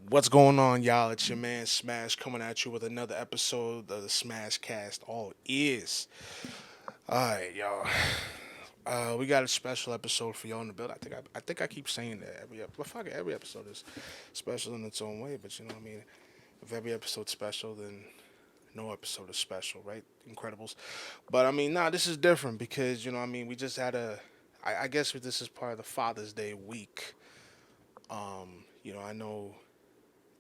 What's going on, y'all? It's your man Smash coming at you with another episode of the Smash Cast. All ears. All right, y'all. We got a special episode for y'all in the build. I think I keep saying that well, fuck it, every episode is special in its own way. But you know what I mean. If every episode's special, then no episode is special, right? Incredibles. But I mean, nah, this is different because you know what I mean. We just had a. I guess this is part of the Father's Day week. I know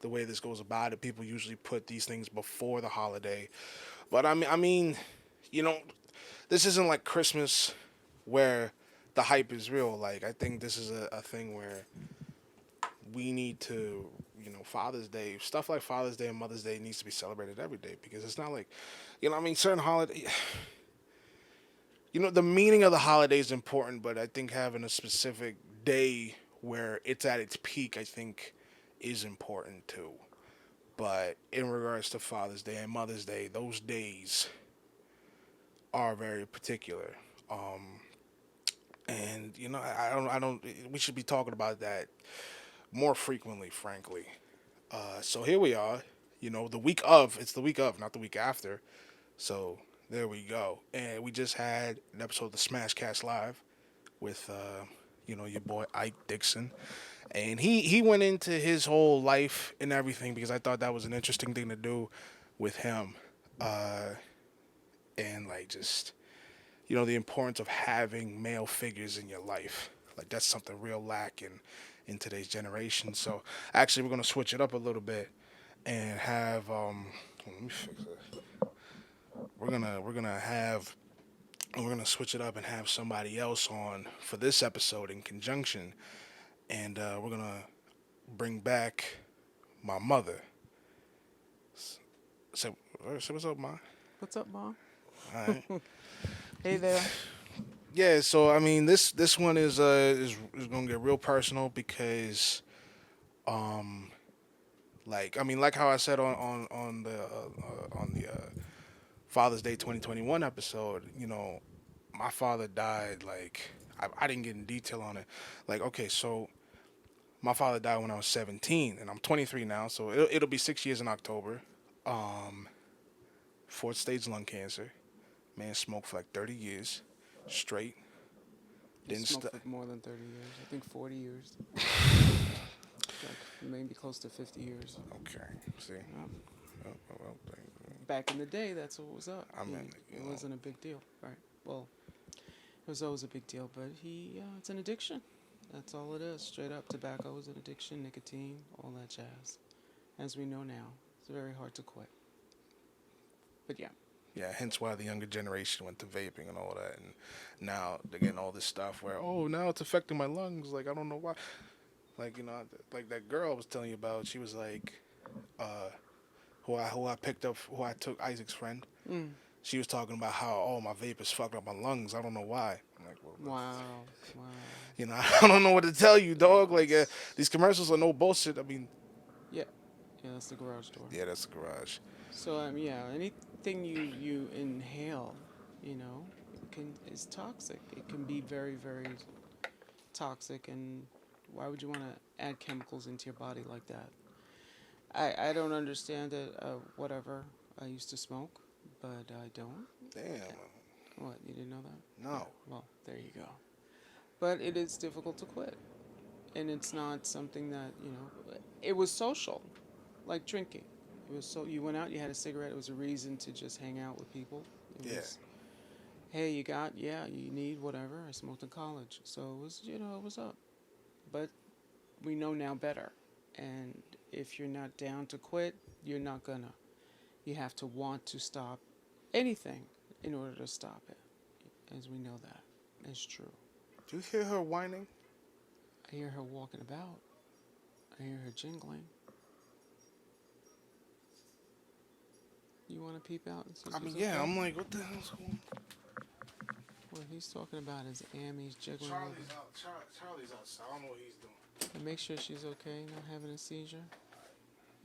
the way this goes about it, people usually put these things before the holiday. But I mean, you know, this isn't like Christmas where the hype is real. Like I think this is a thing where we need to, Father's Day stuff like Father's Day and Mother's Day needs to be celebrated every day because it's not like, I mean, certain holiday. The meaning of the holiday is important, but I think having a specific day where it's at its peak, I think, is important too. But in regards to Father's Day and Mother's Day, those days are very particular. And I don't. We should be talking about that more frequently, frankly. So here we are. The week of. It's the week of, not the week after. So there we go. And we just had an episode of the Smash Cast Live with your boy Ike Dixon, and he went into his whole life and everything because I thought that was an interesting thing to do with him, uh, and like just the importance of having male figures in your life. Like that's something real lacking in today's generation. So actually, we're gonna switch it up a little bit and have let me fix this. We're gonna switch it up and have somebody else on for this episode in conjunction, and we're gonna bring back my mother. So what's up, ma? What's up, Mom? All right. Hey there. Yeah, so I mean, this one is gonna get real personal because, um, like I mean, like how I said on the Father's Day 2021 episode, my father died. Like I didn't get in detail on it. Like okay, so my father died when I was 17, and I'm 23 now, so it'll be 6 years in October. Um, fourth stage lung cancer. Man smoked for like 30 years straight. You Didn't smoked st- for more than 30 years. I think 40 years. Like maybe close to 50 years. Okay. See. Yeah. Well, Back in the day, that's what was up. I mean, It wasn't a big deal, right? Well, it was always a big deal, but it's an addiction. That's all it is. Straight up, tobacco is an addiction, nicotine, all that jazz. As we know now, it's very hard to quit. But yeah, yeah. Hence why the younger generation went to vaping and all that, and now they're getting all this stuff where now it's affecting my lungs. Like I don't know why. Like like that girl I was telling you about. She was like, uh, who I picked up, who I took Isaac's friend. mm. She was talking about how my vape is fucking up my lungs. I don't know why. I'm like, well, Wow, wow. I don't know what to tell you, dog. Like Yes. these commercials are no bullshit. I mean, Yeah, yeah, that's the garage door. yeah, that's the garage. So yeah, anything you inhale, can is toxic. It can be very very toxic, and why would you want to add chemicals into your body like that? I don't understand it. Whatever. I used to smoke, but I don't. Damn. What, you didn't know that? Yeah. No. Well, there you go. But it is difficult to quit, and it's not something that It was social, like drinking. It was so you went out, you had a cigarette. It was a reason to just hang out with people. It Yeah. was, hey, you got, yeah, you need whatever. I smoked in college, so it was, it was up. But we know now better, and if you're not down to quit, you're not gonna. You have to want to stop anything in order to stop it, as we know that. It's true. Do you hear her whining? I hear her walking about. I hear her jingling. You want to peep out and see I if mean, she's yeah. okay? I'm like, what the hell's going on? What he's talking about is Ammy's jiggling. Charlie's outside. I don't know what he's doing. And make sure she's okay, not having a seizure.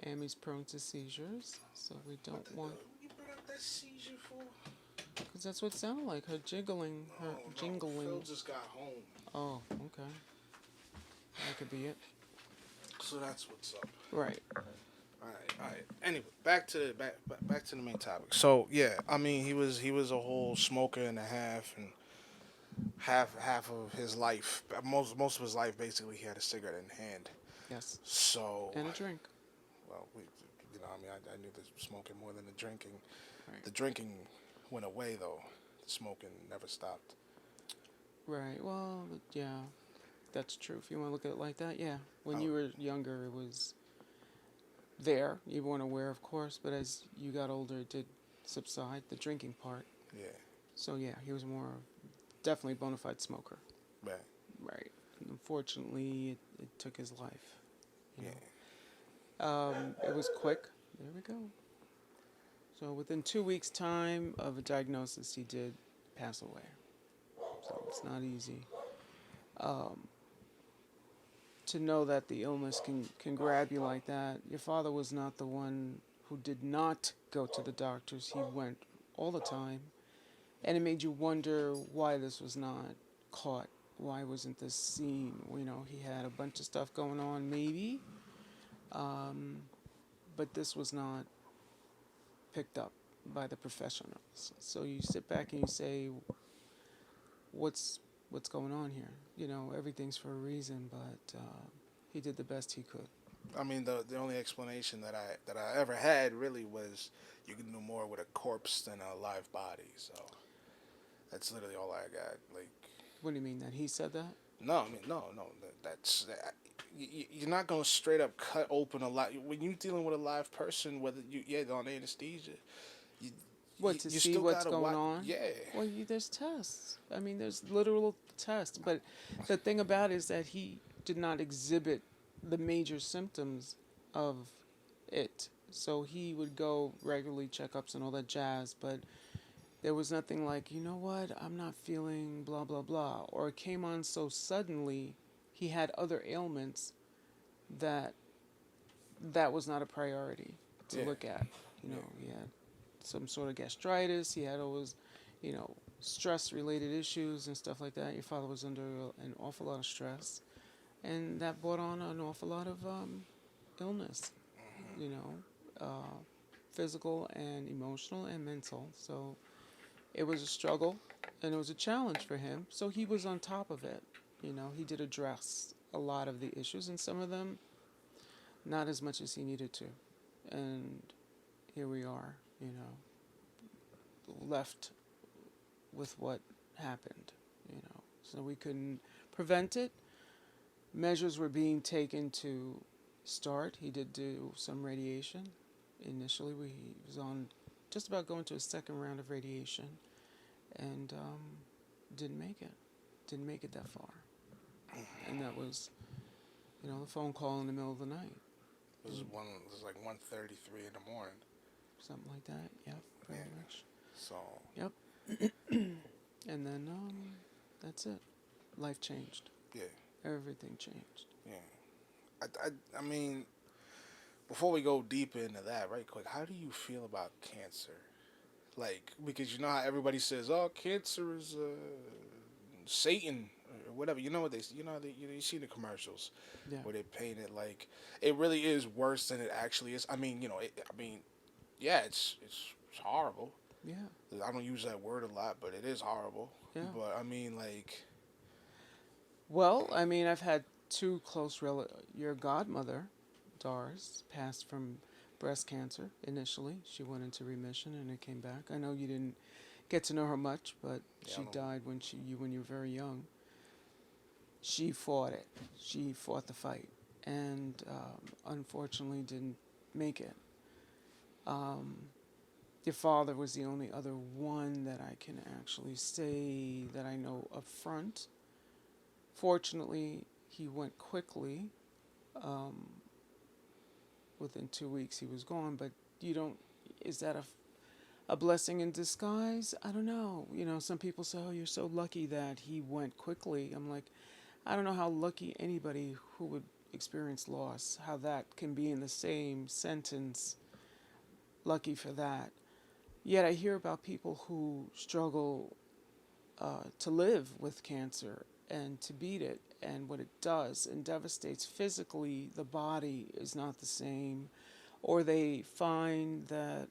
Ammy's prone to seizures, so we don't want. What you bring up that seizure for? Because that's what it sounded like. Her jiggling, her Oh, no. jingling. Phil just got home. Oh, okay. That could be it. So that's what's up. Right. All right, all right. Anyway, back to the main topic. So yeah, I mean, he was a whole smoker and a half, and half of his life, most of his life, basically, he had a cigarette in hand. Yes. So, And a drink. well, I mean, I knew the smoking more than the drinking. Right. The drinking went away though. The smoking never stopped. Right. Well, yeah, that's true. If you want to look at it like that, yeah. When Oh, you were younger, it was there. You weren't aware, of course, but as you got older, it did subside, the drinking part. yeah, So, yeah, he was more definitely a bona fide smoker. man, Right. And unfortunately, it took his life. You yeah. know. It was quick. There we go. So within 2 weeks' time of a diagnosis, he did pass away. So it's not easy. Um, to know that the illness can grab you like that. Your father was not the one who did not go to the doctors. He went all the time. And it made you wonder why this was not caught. Why wasn't this seen? You know, he had a bunch of stuff going on, maybe, um, but this was not picked up by the professionals. So you sit back and you say, what's going on here? You know, everything's for a reason, but he did the best he could. I mean, the only explanation that I ever had really was you can do more with a corpse than a live body. So that's literally all I got. Like, What do you mean that he said that? no, I mean, no. That's you're not gonna straight up cut open a lot when you're dealing with a live person. Whether on anesthesia, you What, to you see still what's gotta going watch. on? Yeah, Well, there's tests. I mean, there's literal tests. But the thing about it is that he did not exhibit the major symptoms of it. So he would go regularly checkups and all that jazz, but there was nothing like, you know what, I'm not feeling blah, blah, blah. Or it came on so suddenly, he had other ailments that that was not a priority to yeah, look at. You yeah. know, he had some sort of gastritis. He had always, stress-related issues and stuff like that. Your father was under an awful lot of stress, and that brought on an awful lot of illness. You know, physical and emotional and mental. So it was a struggle, and it was a challenge for him. So he was on top of it. You know, he did address a lot of the issues, and some of them not as much as he needed to. And here we are, left with what happened. So we couldn't prevent it. Measures were being taken to start. He did do some radiation. Initially, he was on just about going to a second round of radiation, and didn't make it. Didn't make it that far. And that was, the phone call in the middle of the night. It was like 1:33 in the morning. Something like that. Yep, pretty Yeah. much. So Yep. And then that's it. Life changed. yeah, Everything changed. yeah. I mean, before we go deeper into that, right quick, how do you feel about cancer? Like, because you know how everybody says, "Oh, cancer is Satan," or whatever. You know what you see the commercials Yeah. where they paint it like it really is worse than it actually is. I mean, yeah, it's horrible. Yeah. I don't use that word a lot, but it is horrible. Yeah. But I mean, like, Well, I mean, I've had two close relatives. Your godmother, Doris, passed from breast cancer initially. She went into remission and it came back. I know you didn't get to know her much, but yeah, she died when you were very young. She fought it. She fought the fight, and unfortunately didn't make it. Your father was the only other one that I can actually say that I know up front. Fortunately, he went quickly. Within 2 weeks, he was gone. But is that a blessing in disguise? I don't know. Some people say, oh, you're so lucky that he went quickly. I'm like, I don't know how lucky anybody who would experience loss, how that can be in the same sentence, lucky for that. Yet I hear about people who struggle to live with cancer and to beat it, and what it does and devastates physically, the body is not the same, or they find that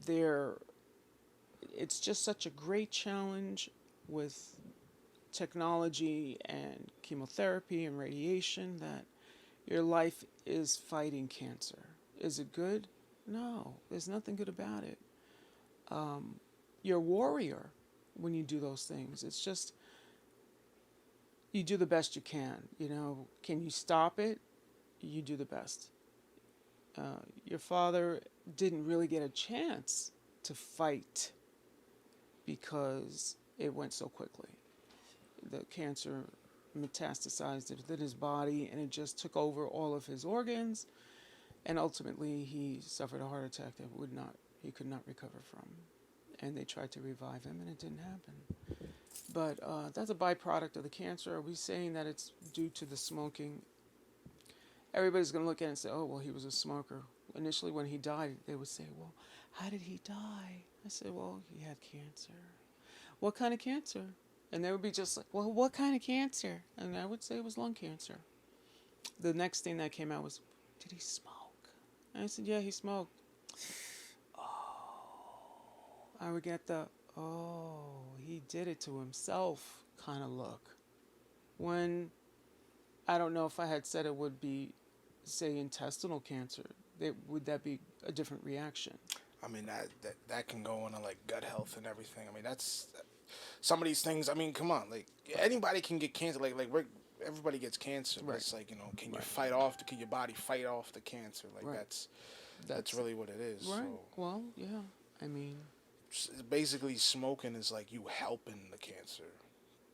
they're it's just such a great challenge with technology and chemotherapy and radiation that your life is fighting cancer. Is it good? No, there's nothing good about it. You're a warrior when you do those things. It's just you do the best you can. Can you stop it? You do the best. Your father didn't really get a chance to fight because it went so quickly. The cancer metastasized within his body and it just took over all of his organs, and ultimately he suffered a heart attack that he could not recover from. And they tried to revive him and it didn't happen. But that's a byproduct of the cancer. Are we saying that it's due to the smoking? Everybody's going to look at it and say, oh, well, he was a smoker. Initially, when he died, they would say, well, how did he die? I said, well, he had cancer. What kind of cancer? And they would be just like, well, what kind of cancer? And I would say it was lung cancer. The next thing that came out was, did he smoke? And I said, yeah, he smoked. I would get the, oh, he did it to himself kind of look. When I don't know if I had said it would be, say, intestinal cancer, would that be a different reaction? I mean, that can go into like gut health and everything. I mean, that's some of these things. I mean, come on, like anybody can get cancer. Everybody gets cancer. But Right. it's like, can you Right. fight off? Can your body fight off the cancer? Like Right. that's really what it is. Right. So Well, yeah. I mean, basically, smoking is like you helping the cancer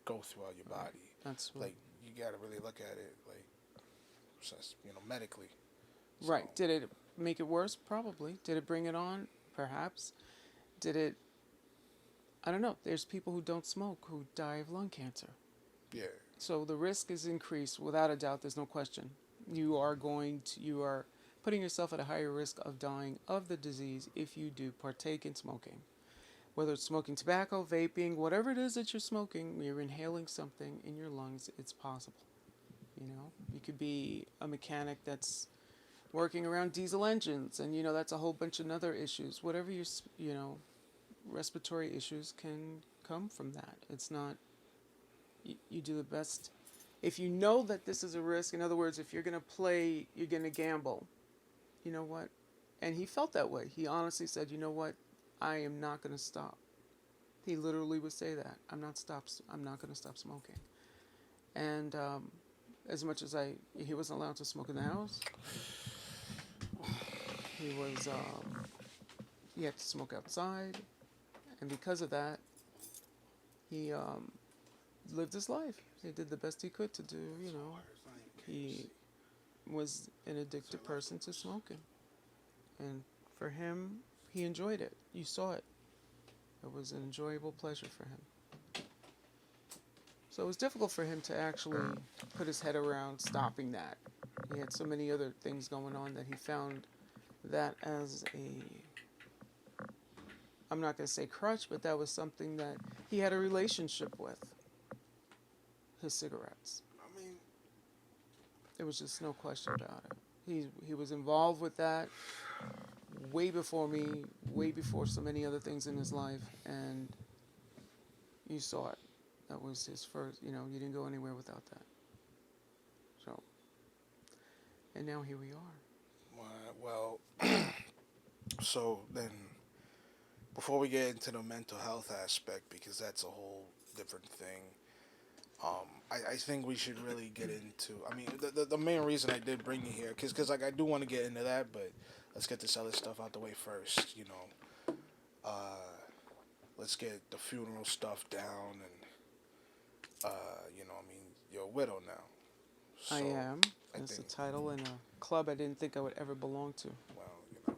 go throughout your body. that's what, Like you got to really look at it like, medically. right. So, Did it make it worse? Probably. Did it bring it on? Perhaps. Did it? I don't know. There's people who don't smoke who die of lung cancer. yeah. So the risk is increased without a doubt. There's no question. You are putting yourself at a higher risk of dying of the disease if you do partake in smoking. Whether it's smoking tobacco, vaping, whatever it is that you're smoking, you're inhaling something in your lungs, it's possible. You could be a mechanic that's working around diesel engines, and that's a whole bunch of other issues. Whatever respiratory issues can come from that. It's not, you do the best. If you know that this is a risk, in other words, if you're going to play, you're going to gamble, you know what? And he felt that way. He honestly said, you know what? I am not going to stop. He literally would say that. I'm not going to stop smoking. And as much as he wasn't allowed to smoke in the house, he had to smoke outside. And because of that, he lived his life. He did the best he could to do, He was an addicted person to smoking. And for him, he enjoyed it. You saw it. It was an enjoyable pleasure for him. So it was difficult for him to actually put his head around stopping that. He had so many other things going on that he found that as I'm not going to say crutch, but that was something that he had a relationship with, his cigarettes. I mean, There was just no question about it. He was involved with that way before me, way before so many other things in his life, and you saw it. That was his first, you didn't go anywhere without that. So, and now here we are. well, so then, before we get into the mental health aspect, because that's a whole different thing, I think we should really get into. I mean, the main reason I did bring you here, because I do want to get into that, but let's get this other stuff out the way first. Let's get the funeral stuff down, and you're a widow now. So, I am. I That's a think, title in a club I didn't think I would ever belong to. well,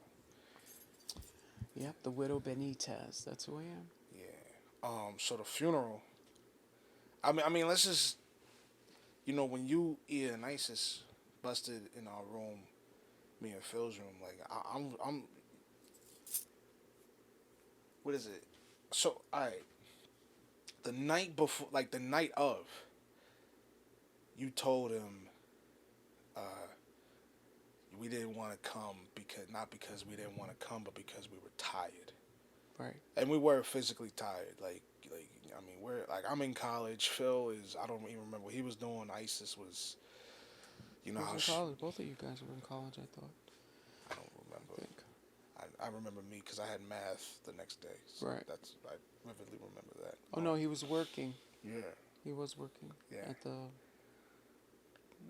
Yep, the Widow Benitez. That's who I am. yeah. So the funeral. I mean, let's just, when you, Ian Isis, busted in our room, me and Phil's room, like I'm. What is it? So, all right. The night before, like the night of, you told him uh, we didn't want to come because not because we didn't want to come, but because we were tired, Right. and we were physically tired. Like I mean, we're like I'm in college. Phil is I don't even remember what he was doing. Isis was, you know He was how in college. Both of you guys were in college, I thought. I don't I remember. think. I remember me because I had math the next day. So Right. that's I vividly remember that. Oh no, he was working. Yeah, He was working yeah, at the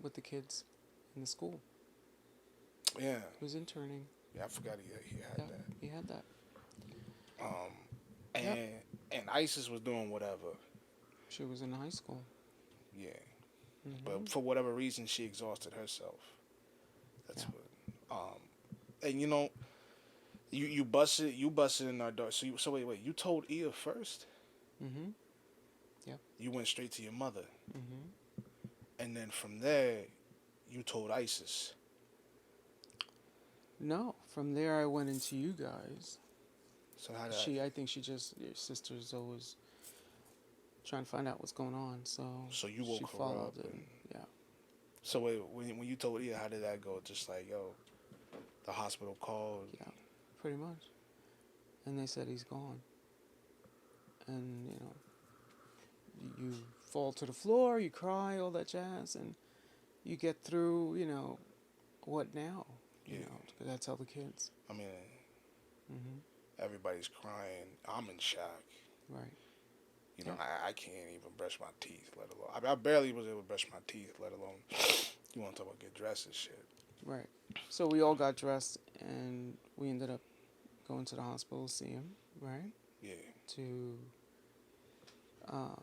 with the kids in the school. yeah, He was interning. yeah. I forgot he had Yeah, that. he had that. Um, Yep. and Isis was doing whatever. She was in high school. Yeah, Hmm. but for whatever reason, she exhausted herself. That's Yeah. what. And you busted in our door. So wait. You told Ia first. Hmm. Yep. You went straight to your mother, Hmm. and then from there, you told Isis. No, from there I went into you guys. So how did I, I think she just, your sister's always trying to find out what's going on, so so you she woke her up followed and and yeah, so wait, when you told Ia, how did that go? Just like yo, the hospital called. yeah, pretty much. And they said he's gone. And you fall to the floor, you cry, all that jazz, and you get through. What now? Yeah, Because I tell the kids. I mean Hmm. everybody's crying. I'm in shock. Right. You know, Yep. I can't even brush my teeth, let alone. I barely was able to brush my teeth, let alone. You want to talk about get dressed and shit. Right. So we all got dressed, and we ended up going to the hospital to see him. Right. Yeah. To uh,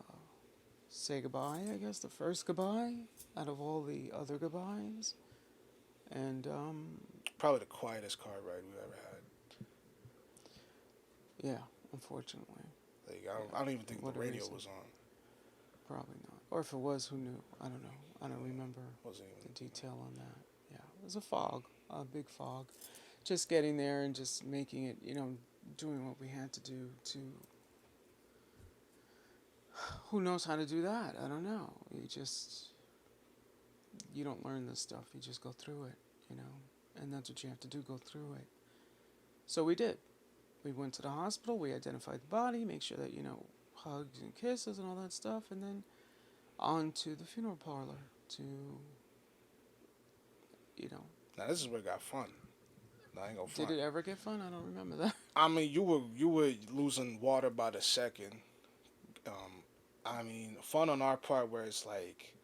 say goodbye. I guess the first goodbye out of all the other goodbyes. And Probably the quietest car ride we've ever had. yeah, unfortunately, Like yeah. I don't even think What the a radio reason. was on. Probably not. Or if it was, who knew? I don't know. I don't remember Wasn't the even. detail on that. Yeah, it was a fog, a big fog. Just getting there and just making it, doing what we had to do to. Who knows how to do that? I don't know. You don't learn this stuff. You just go through it. And that's what you have to do, go through it. So we did. We went to the hospital, we identified the body, make sure that, hugs and kisses and all that stuff, and then on to the funeral parlor to, you know. Now this is where it got fun. I ain't gonna Did front. it ever get fun? I don't remember that. I mean, you were losing water by the second. Um, I mean, fun on our part where it's like,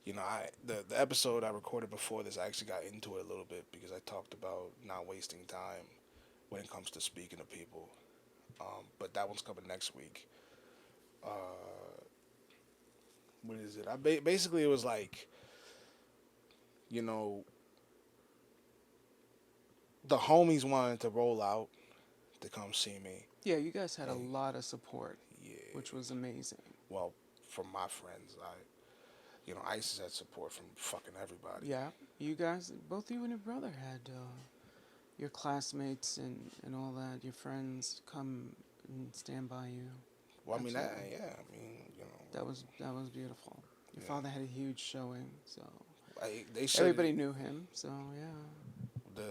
the episode I recorded before this, I actually got into it a little bit because I talked about not wasting time when it comes to speaking to people. But that one's coming next week. What is it? Basically it was like, you know, the homies wanted to roll out to come see me. Yeah, you guys had a And lot of support, yeah, which was amazing. well, from my friends, ISIS had support from fucking everybody. Yeah, you guys, both you and your brother had your classmates and all that, your friends come and stand by you. Well, I mean, Absolutely. yeah, I mean, That was beautiful. Your yeah. father had a huge showing, so They said everybody knew him. So yeah,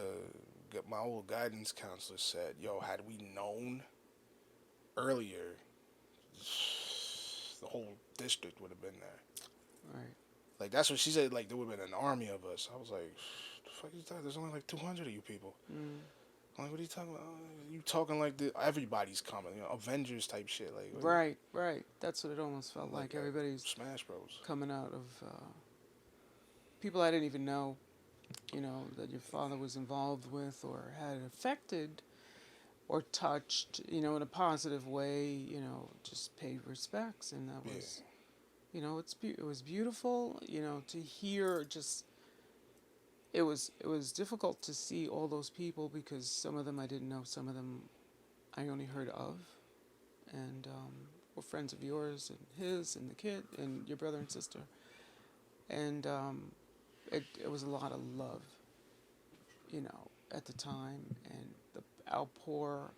my old guidance counselor said, "Yo, had we known earlier, the whole district would have been there." right. Like that's what she said. Like there would have been an army of us. I was like, "The fuck you talking? There's only like 200 of you people." Mm. I'm like, what are you talking about? You talking like everybody's coming, Avengers type shit. Like Right, right. That's what it almost felt like. like Everybody's Smash Bros. coming out of people I didn't even know, that your father was involved with or had affected or touched, in a positive way, just paid respects. And that was, it was beautiful, to hear just. It was difficult to see all those people because some of them I didn't know, some of them I only heard of, and were friends of yours and his and the kid and your brother and sister, and it was a lot of love, at the time, and the outpour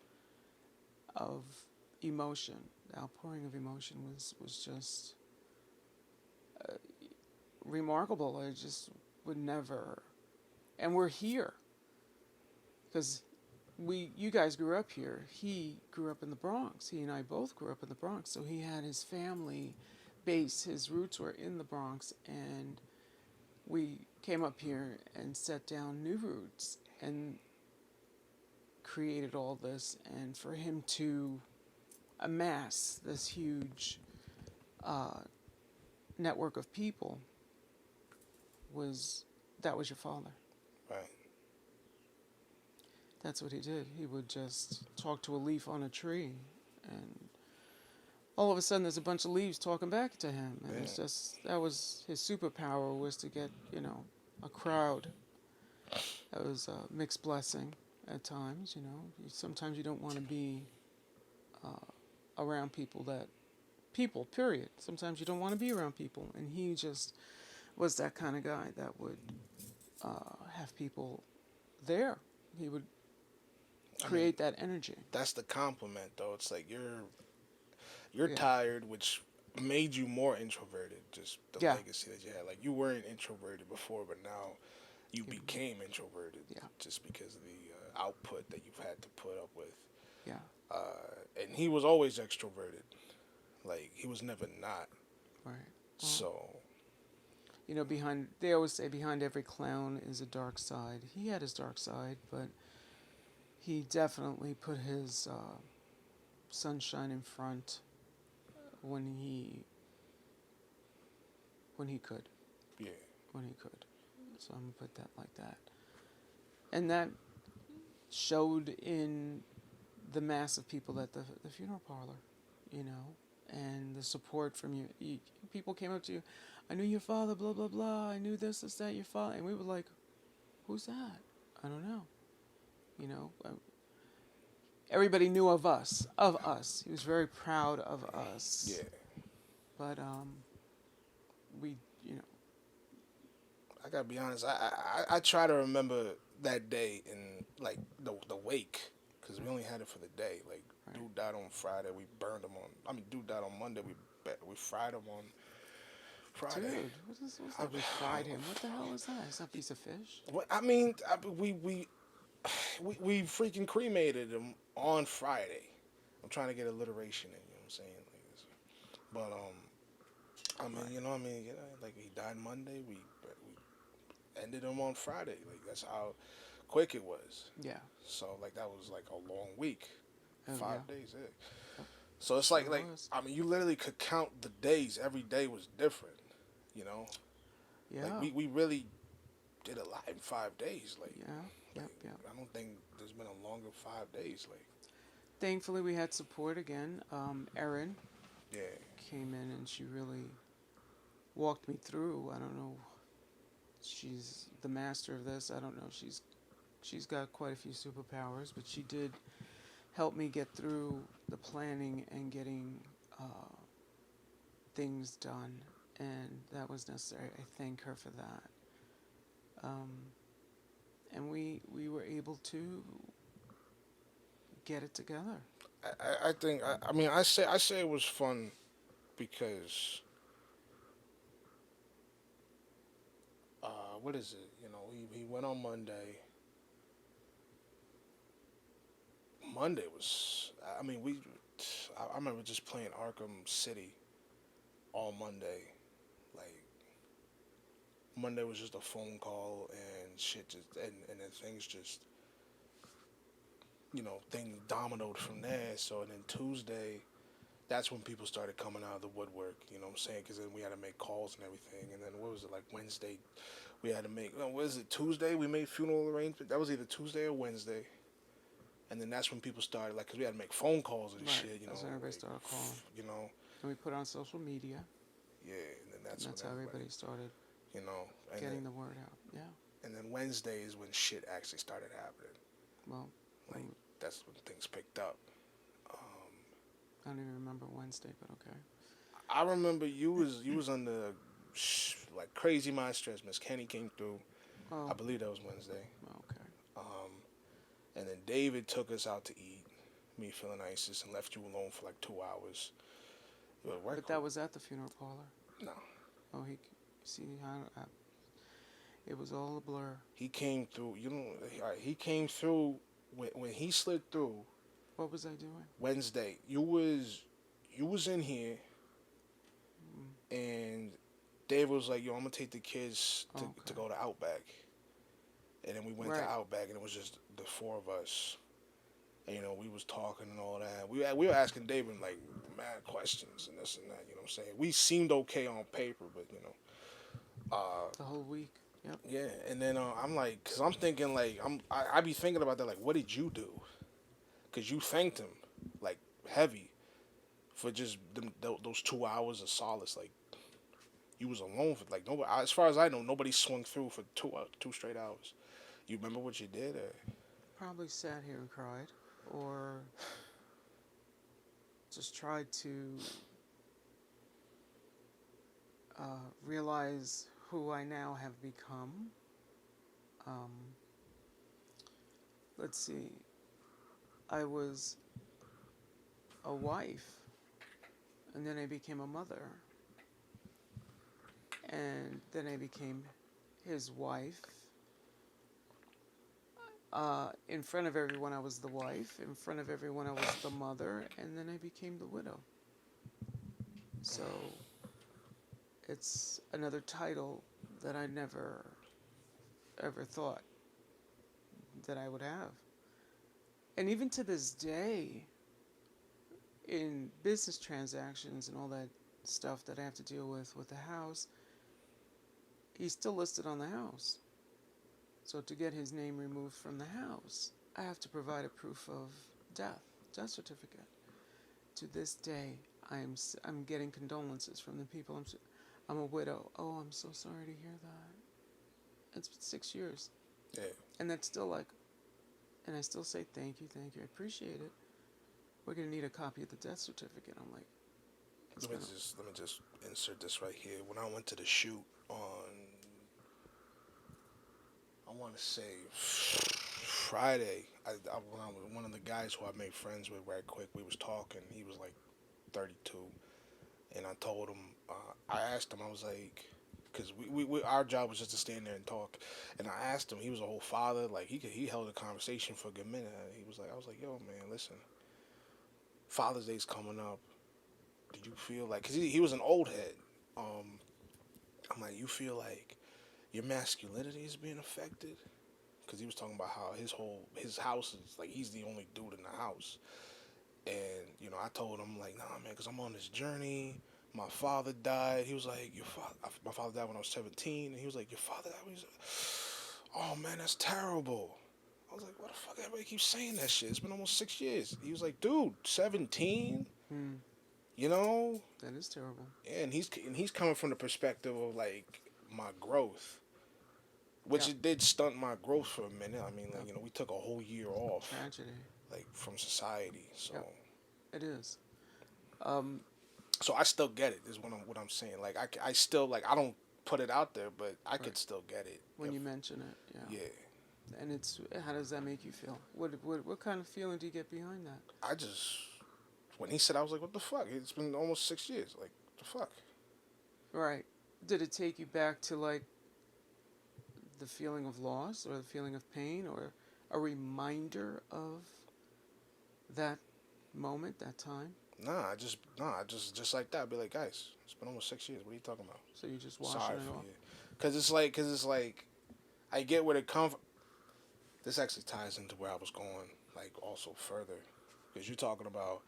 of the outpouring of emotion was just remarkable. I just would never. And we're here because you guys grew up here. He grew up in the Bronx. He and I both grew up in the Bronx. So he had his family base. His roots were in the Bronx, and we came up here and set down new roots and created all this. And for him to amass this huge network of people that was your father. Right. That's what he did. He would just talk to a leaf on a tree, and all of a sudden there's a bunch of leaves talking back to him. And it's just, that was his superpower, was to get, a crowd. That was a mixed blessing at times, Sometimes you don't want to be around people, period. Sometimes you don't want to be around people. And he just was that kind of guy that would have people there. He would create that energy. That's the compliment, though. It's like you're tired, which made you more introverted. Just the legacy that you had. Like, you weren't introverted before, but now you became introverted. Yeah. Just because of the output that you've had to put up with. Yeah. And he was always extroverted. Like, he was never not. Right. So. They always say behind every clown is a dark side. He had his dark side, but he definitely put his sunshine in front when he could. Yeah. When he could. So I'm going to put that like that. And that showed in the mass of people at the funeral parlor, and the support from you. People came up to you, I knew your father, blah, blah, blah. I knew this, that, your father. And we were like, who's that? I don't know. Everybody knew of us. He was very proud of us. Yeah. But we, I gotta be honest. I try to remember that day in like the wake, because we only had it for the day. Like, right. Dude died on Friday. We burned him on. Dude died on Monday. We fried him on Friday. Dude, what's that? We fried him. What the hell is that? Is that a piece of fish? What we freaking cremated him on Friday. I'm trying to get alliteration in. You know what I'm saying? Like he died Monday. We ended him on Friday. Like, that's how quick it was. Yeah. So like that was like a long week, 5 days. Yeah. So it's like you literally could count the days. Every day was different. Yeah. Like we really did a lot in 5 days. Like, yeah. I don't think there's been a longer 5 days. Like, thankfully we had support again. Erin. Yeah. Came in and she really walked me through. I don't know. She's the master of this. I don't know. She's got quite a few superpowers, but she did help me get through the planning and getting things done, and that was necessary. I thank her for that. And we were able to get it together. I think I say it was fun because what is it? He went on Monday. Monday was I remember just playing Arkham City all Monday. Like, Monday was just a phone call and shit, and then things just, things dominoed from there. So, and then Tuesday, that's when people started coming out of the woodwork, you know what I'm saying? Because then we had to make calls and everything. And then what was it, like Wednesday, we had to make, no, what is it, Tuesday we made funeral arrangements? That was either Tuesday or Wednesday. And then that's when people started, like, because we had to make phone calls and shit, That's when everybody started calling. And we put on social media. Yeah, and then that's how everybody started getting the word out. Yeah. And then Wednesday is when shit actually started happening. Well, that's when things picked up. I don't even remember Wednesday, but okay. I remember you was under like crazy mind stress. Miss Kenny came through. Oh. I believe that was Wednesday. Okay. And then David took us out to eat, me feeling ISIS, and left you alone for like 2 hours. But that was at the funeral parlor. No. Oh, See how it was all a blur. He came through. You know, he came through when he slid through What was I doing? Wednesday. You was in here, and Dave was like, "Yo, I'm gonna take the kids to Okay. go to Outback," and then we went to Right. Outback, and it was just the four of us. And, we was talking and all that. We were asking David like mad questions and this and that. You know what I'm saying? We seemed okay on paper, but The whole week. Yep. yeah. And then I'm like, cause I'm thinking like I be thinking about that like, what did you do? Cause you thanked him like heavy for just those 2 hours of solace. Like you was alone for like nobody. As far as I know, nobody swung through for 2 straight hours. You remember what you did? Or? Probably sat here and cried, or just tried to realize who I now have become. Um, let's see. I was a wife, and then I became a mother, and then I became his wife. In front of everyone, I was the wife. In front of everyone, I was the mother, and then I became the widow. So it's another title that I never ever thought that I would have. And even to this day, in business transactions and all that stuff that I have to deal with the house, he's still listed on the house. So to get his name removed from the house, I have to provide a proof of death certificate. To this day, I'm getting condolences from the people. I'm a widow. Oh, I'm so sorry to hear that. It's been 6 years, Yeah. and that's still like, and I still say thank you, I appreciate it. We're gonna need a copy of the death certificate. I'm like, Let me just insert this right here. When I went to the shoot on, I want to say Friday, one of the guys who I made friends with right quick, we was talking. He was like 32, and I told him, I asked him, I was like, because our job was just to stand there and talk, and I asked him, he was a whole father, like he held a conversation for a good minute. I was like, yo man, listen, Father's Day's coming up. Did you feel like, because he was an old head, I'm like, you feel like your masculinity is being affected? Because he was talking about how his house is like he's the only dude in the house, and I told him like, nah man, because I'm on this journey. My father died. He was like, my father died when I was 17, and he was like, your father died when he was, oh man, that's terrible. I was like, what the fuck? Everybody keeps saying that shit. It's been almost 6 years. He was like, dude, 17. hmm, You know, that is terrible. and he's coming from the perspective of like my growth, which Yep. it did stunt my growth for a minute. I mean, like Yep. we took a whole year off, Tragedy. like from society. So, Yep. It is. Um, so I still get it. Is what I'm saying. Like I still like I don't put it out there, but I could right. still get it. When you mention it, yeah. Yeah, And it's, how does that make you feel? What kind of feeling do you get behind that? I just when he said, I was like, what the fuck? It's been almost 6 years. Like what the fuck? Right. Did it take you back to like the feeling of loss or the feeling of pain or a reminder of that moment, that time? Just like that. I'd be like, guys, it's been almost 6 years. What are you talking about? So you just washing Sorry it for off? you. Cause it's like, I get where it comes. This actually ties into where I was going, like also further, because you're talking about,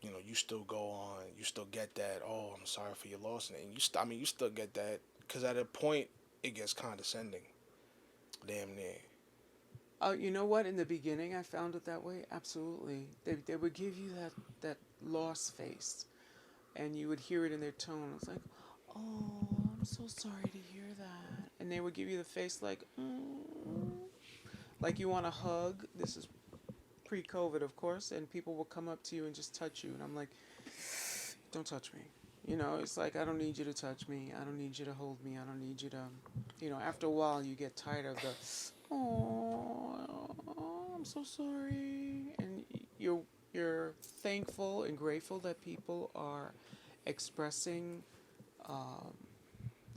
you still go on, you still get that. Oh, I'm sorry for your loss, and you still get that, because at a point it gets condescending, damn near. You know what? In the beginning, I found it that way. Absolutely, they would give you that lost face, and you would hear it in their tone. It's like, oh, I'm so sorry to hear that, and they would give you the face like you want a hug. This is pre-COVID, of course, and people will come up to you and just touch you, and I'm like, don't touch me. It's like, I don't need you to touch me. I don't need you to hold me. I don't need you to, after a while you get tired of the, oh, I'm so sorry. And you're thankful and grateful that people are expressing um,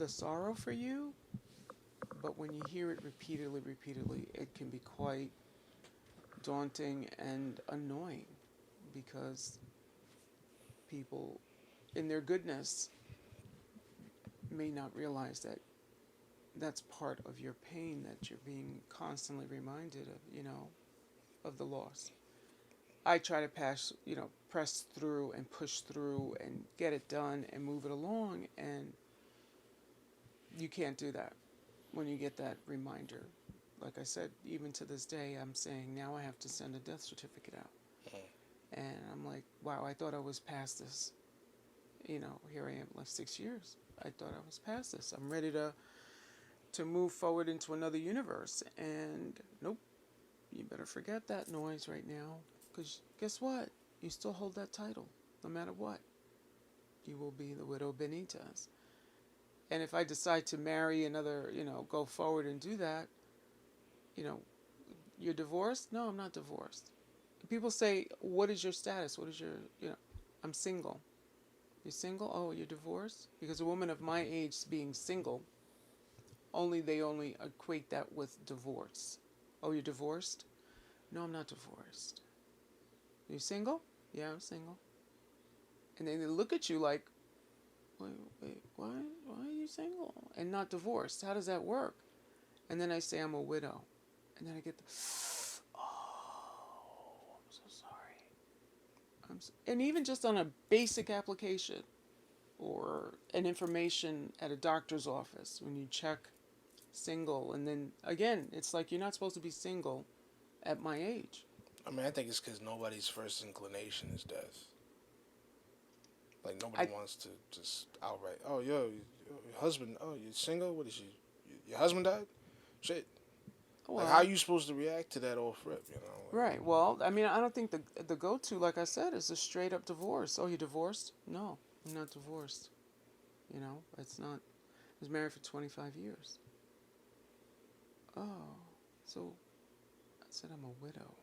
the sorrow for you, but when you hear it repeatedly, it can be quite daunting and annoying because people, in their goodness, may not realize that that's part of your pain that you're being constantly reminded of, of the loss. I try to press through and push through and get it done and move it along, and you can't do that when you get that reminder. Like I said, even to this day, I'm saying now I have to send a death certificate out. And I'm like, wow, I thought I was past this. Here I am, like 6 years. I thought I was past this. I'm ready to move forward into another universe. And nope, you better forget that noise right now. Because guess what? You still hold that title, no matter what. You will be the widow Benitez. And if I decide to marry another, go forward and do that, you're divorced? No, I'm not divorced. People say, what is your status? What is your, I'm single. You're single? Oh, you're divorced? Because a woman of my age being single, they only equate that with divorce. Oh, you're divorced? No, I'm not divorced. You single? Yeah, I'm single. And then they look at you like, wait, why are you single and not divorced? How does that work? And then I say I'm a widow. And then I get oh, I'm so sorry. And even just on a basic application or an information at a doctor's office, when you check single, and then again, it's like you're not supposed to be single at my age. I mean, I think it's because nobody's first inclination is death. Like, nobody wants to just outright, oh, yo, your husband, oh, you're single? What is you? Your husband died? Shit. Well, like, how are you supposed to react to that off rip, Right. Well, I mean, I don't think the go-to, like I said, is a straight-up divorce. Oh, you divorced? No, I'm not divorced. It's not. I was married for 25 years. Oh, so I said I'm a widow.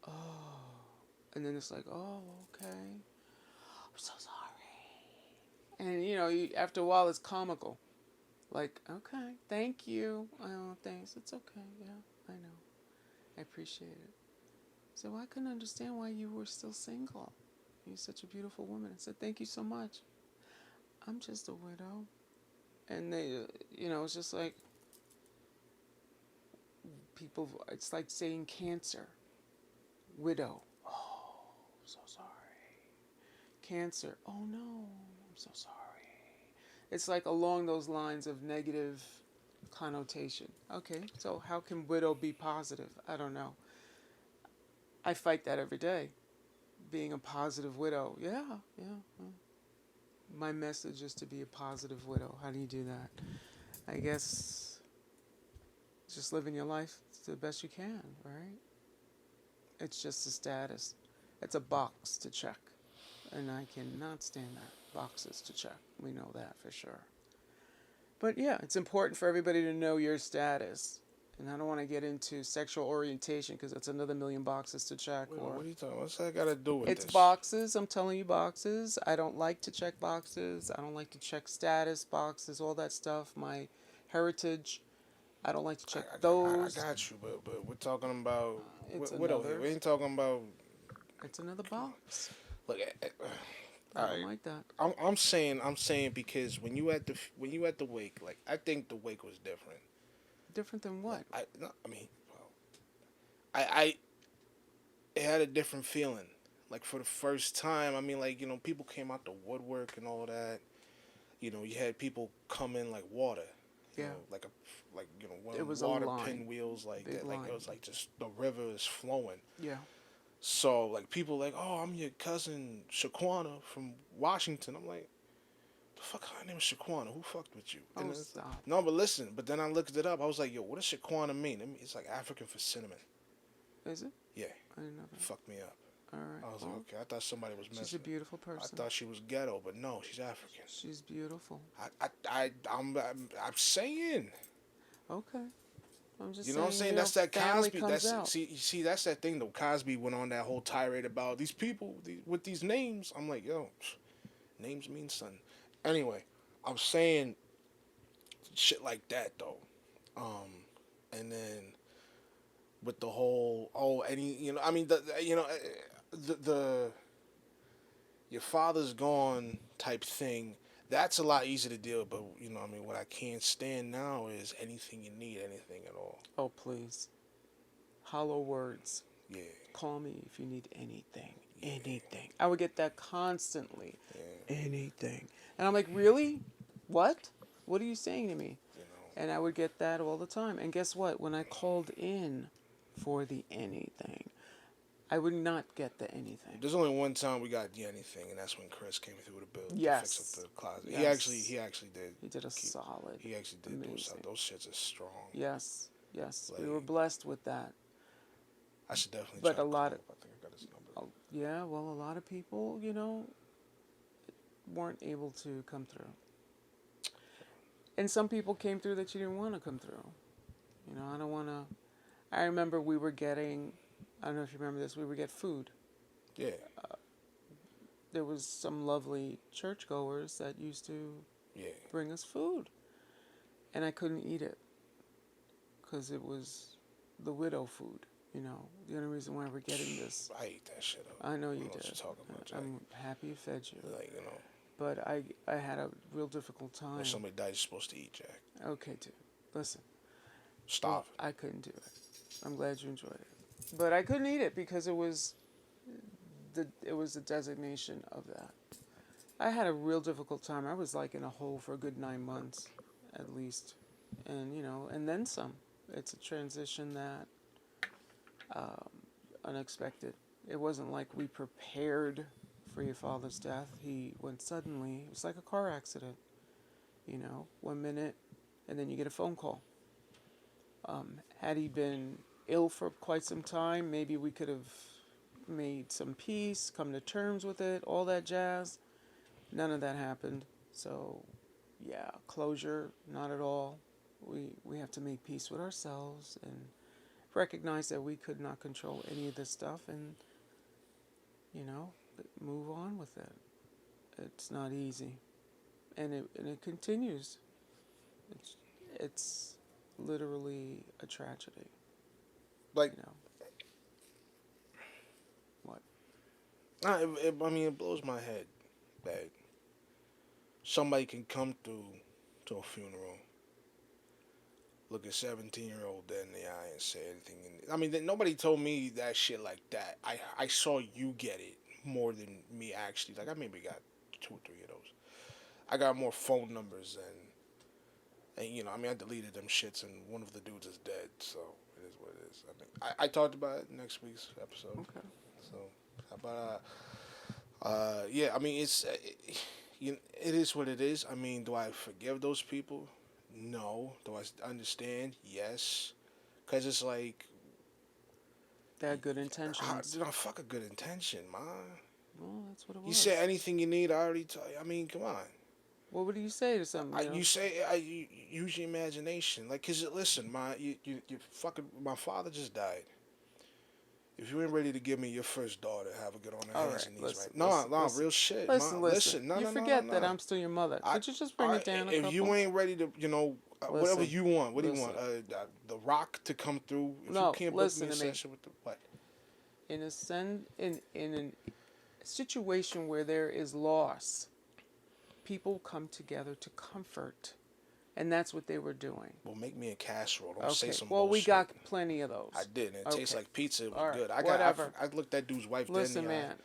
Oh, and then it's like, oh, okay. I'm so sorry. And after a while, it's comical. Like, okay, thank you. Oh, thanks. It's okay. Yeah, I know. I appreciate it. So I couldn't understand why you were still single. You're such a beautiful woman. I said, thank you so much. I'm just a widow. And they, it's just like people, it's like saying cancer. Widow. Oh, I'm so sorry. Cancer. Oh no, I'm so sorry. It's like along those lines of negative connotation. Okay, so how can widow be positive? I don't know. I fight that every day. Being a positive widow. Yeah. My message is to be a positive widow. How do you do that? I guess just living your life to the best you can, right? It's just a status. It's a box to check. And I cannot stand that. Boxes to check. We know that for sure. But yeah, it's important for everybody to know your status. And I don't want to get into sexual orientation because that's another million boxes to check. Wait, what are you talking about? What's that got to do with this? It's this? boxes. I'm telling you, boxes. I don't like to check boxes. I don't like to check status boxes, all that stuff. My heritage. I don't like to check those. I got you, but we're talking about widow here. We ain't talking about. It's another box. Look, I don't like that. I'm saying because when you at the wake, like I think the wake was different. Different than what? It had a different feeling. Like for the first time, people came out the woodwork and all that. You had people come in like water. Yeah. One it of was the water a line. pinwheels like Big that. line. Like it was like just the river is flowing. Yeah. So like people like, oh, I'm your cousin Shaquana from Washington. I'm like, the fuck, her name is Shaquana. Who fucked with you? Oh, stop. No, but listen. But then I looked it up. I was like, yo, what does Shaquana mean? It's like African for cinnamon. Is it? Yeah. I didn't know that. Fucked me up. All right. I was like, okay. I thought somebody was messing. She's a beautiful person. I thought she was ghetto, but no, she's African. She's beautiful. I'm saying. Okay. I'm just you know what I'm saying? That's that Cosby. Out. See, that's that thing though. Cosby went on that whole tirade about these people with these names. I'm like, yo, names mean something. Anyway, I'm saying shit like that though. And then with the whole any I mean the your father's gone type thing. That's a lot easier to deal with, but I mean, what I can't stand now is anything you need, anything at all. Oh, please. Hollow words. Yeah, Call me if you need anything. yeah, Anything. I would get that constantly. yeah. Anything. And I'm like, really? What? What are you saying to me? You know, And I would get that all the time. And guess what? When I called in for the anything, I would not get the anything. there's only one time we got the anything, and that's when Chris came through the bill to fix Yes. up the closet. Yes. He actually did. He did a solid. He actually did Amazing. those shits are strong. Yes. Yes. We Like, were blessed with that. I should definitely. But try a to lot call of- him. I think I got his number. Oh, yeah, well, a lot of people, weren't able to come through. And some people came through that you didn't want to come through. I don't want to. I remember we were getting, I don't know if you remember this, we would get food. Yeah, There was some lovely churchgoers that used to yeah. bring us food. And I couldn't eat it because it was the widow food. The only reason why we're getting this. I ate that shit up. I know you what did. you're talking about, Jack. I'm happy it fed you. Like, But I had a real difficult time. when somebody dies, you're supposed to eat, Jack. Okay, dude. Listen. Stop. I couldn't do it. I'm glad you enjoyed it. But I couldn't eat it because it was the designation of that. I had a real difficult time. I was like in a hole for a good 9 months, at least. And, and then some. It's a transition that unexpected. It wasn't like we prepared for your father's death. He went suddenly. It was like a car accident. 1 minute, and then you get a phone call. Had he been ill for quite some time, maybe we could have made some peace, come to terms with it, all that jazz. None of that happened. So, yeah, closure, not at all. We have to make peace with ourselves and recognize that we could not control any of this stuff and, move on with it. It's not easy. And it continues. It's literally a tragedy. Like, What? I mean, it blows my head that somebody can come through to a funeral, look a 17-year-old dead in the eye and say anything. I mean, nobody told me that shit like that. I saw you get it more than me actually. Like, I maybe got 2 or 3 of those. I got more phone numbers and I mean, I deleted them shits and one of the dudes is dead, so it is what it is. I mean, I talked about it in next week's episode. Okay. So, but yeah, I mean, it is what it is. I mean, do I forgive those people? No. Do I understand? Yes. Cause it's like They had good intentions. fuck a good intention, man. Well, that's what it was. You say anything you need, I already tell you. I mean, come on. What would you say to somebody? You say you use your imagination, like, cause listen, you fucking, my father just died. If you ain't ready to give me your first daughter, have a good on her All hands right, and knees, listen, right? No, listen. real shit. Listen. No, You no, forget no, that no. I'm still your mother. Could you just bring it down a couple? If you ain't ready to, whatever Listen, you want. What do you listen. want? The Rock to come through? If No, you can't listen book me a to me. session with the what? In a situation where there is loss, people come together to comfort, and that's what they were doing. Well, make me a casserole. Don't say Okay. some Well, we bullshit. got plenty of those. I did. And it tastes Okay. like pizza. It was All right, good. whatever. I looked that dude's wife Listen, dead in the eye. man.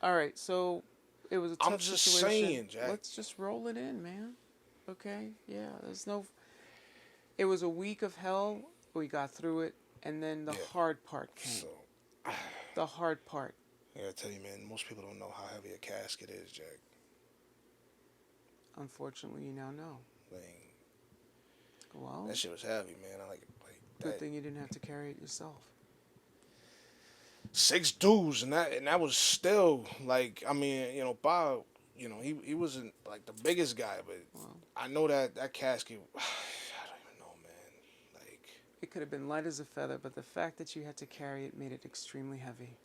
All right, so it was a tough I'm just situation. saying, Jack. Let's just roll it in, man. Okay? Yeah, there's no. It was a week of hell. We got through it, and then the Yeah. hard part came. So, The hard part. I gotta tell you, man, most people don't know how heavy a casket is, Jack. Unfortunately, you now know. Like, Well, that shit was heavy, man. good that. thing you didn't have to carry it yourself. 6 dudes, and that was still like, I mean, Bob, he wasn't like the biggest guy, but Well, I know that casket. I don't even know, man. Like, it could have been light as a feather, but the fact that you had to carry it made it extremely heavy.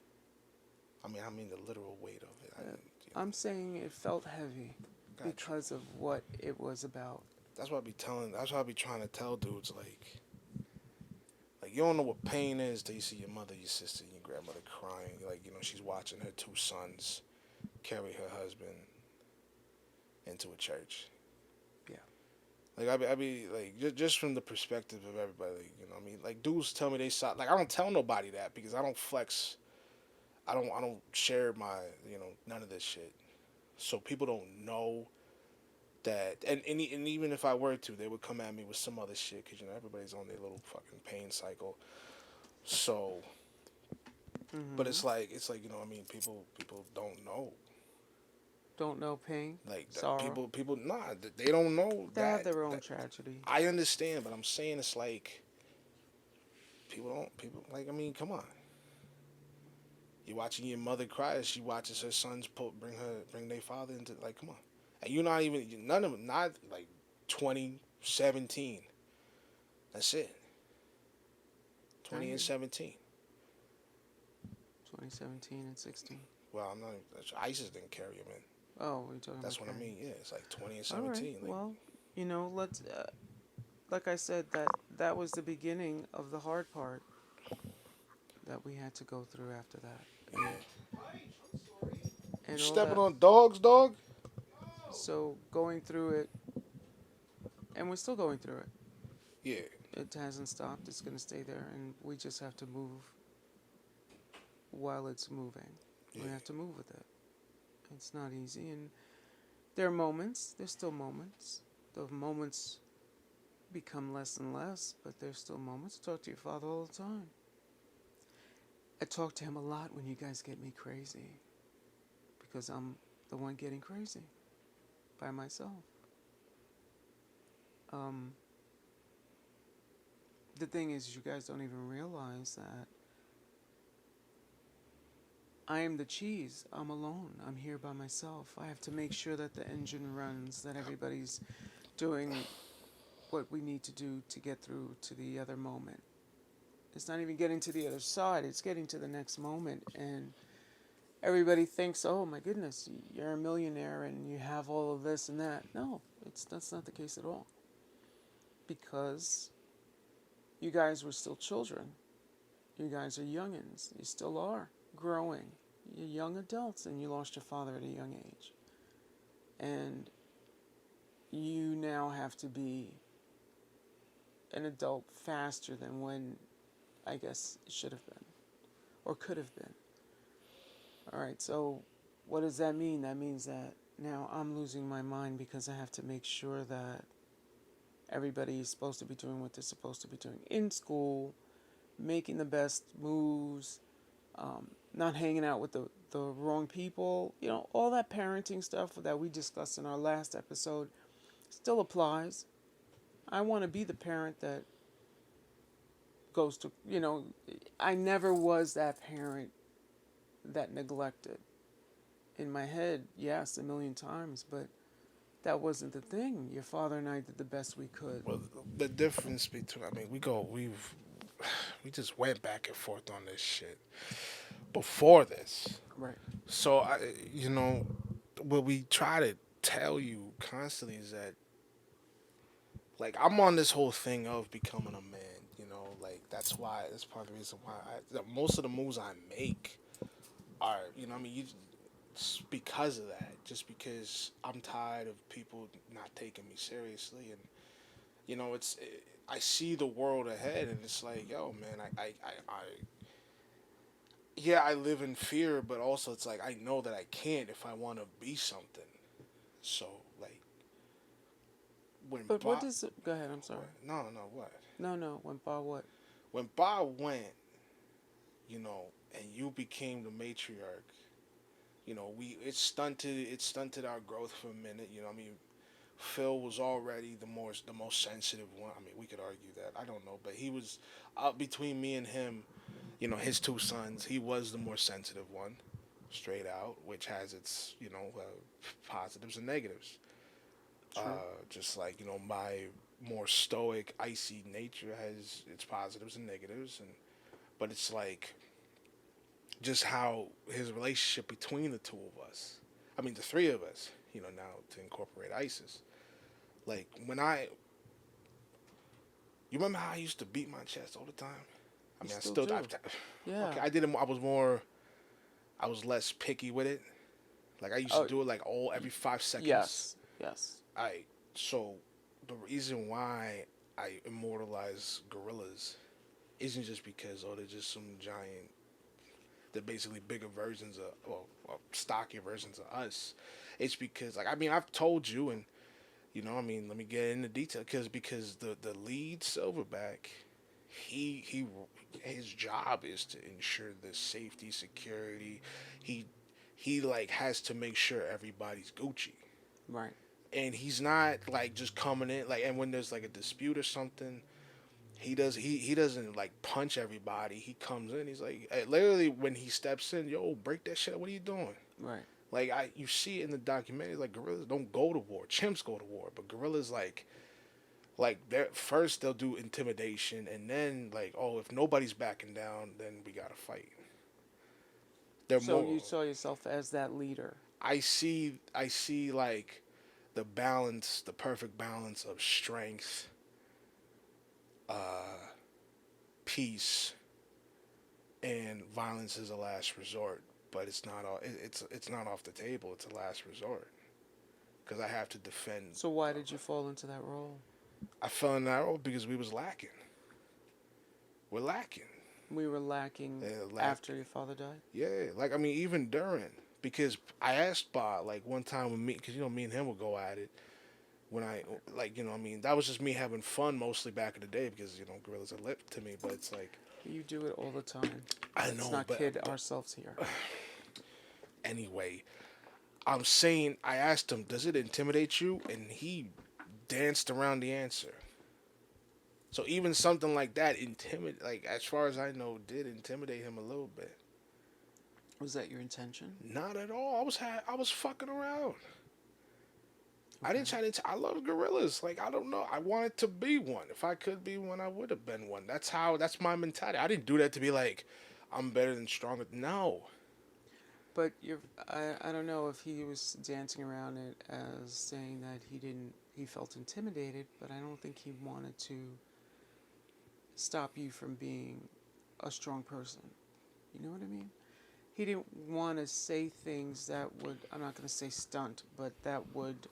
I mean the literal weight of it. I'm saying it felt heavy. got you. because of what it was about. That's what I be telling. That's what I be trying to tell dudes. Like you don't know what pain is till you see your mother, your sister, and your grandmother crying. Like she's watching her two sons carry her husband into a church. Yeah. Like I be like just from the perspective of everybody. Like, what I mean, like dudes tell me they saw. Like I don't tell nobody that because I don't flex. I don't share my none of this shit. So people don't know that. And even if I were to, they would come at me with some other shit because everybody's on their little fucking pain cycle. So, but Mm-hmm. it's like what I mean. People don't know. Don't know pain, Like sorrow. people nah, they don't know They have that. their own That tragedy. I understand, but I'm saying it's like people like I mean, come on. You watching your mother cry as she watches her sons bring their father into like come on, and you're not even none of them not like 2017. That's it. I 20 hear and you. 17. 2017 and 16. Well, I'm not. ISIS didn't carry him in. Oh, we're talking about That's what I mean. carrying. Yeah, it's like 20 and All right. 17. Like Well, let's. Like I said, that was the beginning of the hard part that we had to go through after that, yeah, you and all stepping that. on dogs, dog. So going through it, and we're still going through it. Yeah, It hasn't stopped. It's going to stay there, and we just have to move while it's moving. yeah. We have to move with it. It's not easy, and there are moments. There's still moments. The moments become less and less, but there's still moments. I talk to your father all the time. I talk to him a lot when you guys get me crazy, because I'm the one getting crazy by myself. Um, the thing is, you guys don't even realize that I am the cheese. I'm alone. I'm here by myself. I have to make sure that the engine runs, that everybody's doing what we need to do to get through to the other moment. It's not even getting to the other side, it's getting to the next moment. And everybody thinks, oh my goodness, you're a millionaire and you have all of this and that. No, that's not the case at all. Because you guys were still children. You guys are youngins. You still are growing. You're young adults and you lost your father at a young age. And you now have to be an adult faster than when I guess it should have been or could have been. All right, so what does that mean? That means that now I'm losing my mind because I have to make sure that everybody is supposed to be doing what they're supposed to be doing in school, making the best moves, not hanging out with the wrong people. All that parenting stuff that we discussed in our last episode still applies. I want to be the parent that goes to, I never was that parent that neglected. In my head, yes, a million times, but that wasn't the thing. Your father and I did the best we could. Well, the difference between I mean, we just went back and forth on this shit before this. Right. So what we try to tell you constantly is that like I'm on this whole thing of becoming a man. Like that's part of the reason why that most of the moves I make are I mean it's because of that. Just because I'm tired of people not taking me seriously, and I see the world ahead, and it's like, yo, man, yeah, I live in fear, but also it's like I know that I can't if I want to be something. So like when But what Bob, does it? Go ahead. I'm sorry. no, what? No, no. When Bob, what? When Bob went, and you became the matriarch, it stunted our growth for a minute. I mean, Phil was already the most sensitive one. I mean, we could argue that. I don't know, but he was between me and him. His two sons. He was the more sensitive one, straight out, which has its positives and negatives. True. Just like my more stoic, icy nature has its positives and negatives, but it's like just how his relationship between the two of us. I mean, the three of us. now to incorporate ISIS. Like you remember how I used to beat my chest all the time? I You mean, I still still, do. Yeah. okay, I was less picky with it. Like I used to Oh, do it like all every 5 seconds. yes. Yes. I so the reason why I immortalize gorillas isn't just because they're just some giant. They're basically bigger versions of stockier versions of us. It's because like I mean I've told you and let me get into detail because the lead silverback, he his job is to ensure the safety, security. He he like has to make sure everybody's Gucci. Right. And he's not like just coming in like and when there's like a dispute or something, he doesn't like punch everybody. He comes in, he's like literally when he steps in, yo, break that shit. What are you doing? Right. Like you see it in the documentary, like gorillas don't go to war. Chimps go to war, but gorillas like they're first they'll do intimidation, and then like oh if nobody's backing down, then we gotta fight. They're So more. you saw yourself as that leader. I see like the balance, the perfect balance of strength, peace, and violence is a last resort. But it's not all. It's not off the table. It's a last resort because I have to defend. So why did you fall into that role? I fell in that role because we was lacking. We're lacking. We were lacking after your father died. Yeah, like I mean, even during because I asked Bob like one time with me because me and him would go at it when I like I mean that was just me having fun mostly back in the day because gorillas are lit to me, but it's like You do it all the time. I Let's know, not but kid ourselves here. anyway, I'm saying I asked him, does it intimidate you? And he danced around the answer. So even something like that like as far as I know, did intimidate him a little bit. Was that your intention? Not at all. I was fucking around. I Okay. didn't try to. I love gorillas. Like I don't know. I wanted to be one. If I could be one, I would have been one. That's my mentality. I didn't do that to be like, I'm better than stronger. No. But I don't know if he was dancing around it as saying that he felt intimidated, but I don't think he wanted to stop you from being a strong person. You know what I mean? He didn't want to say things that would, I'm not going to say stunt, but that would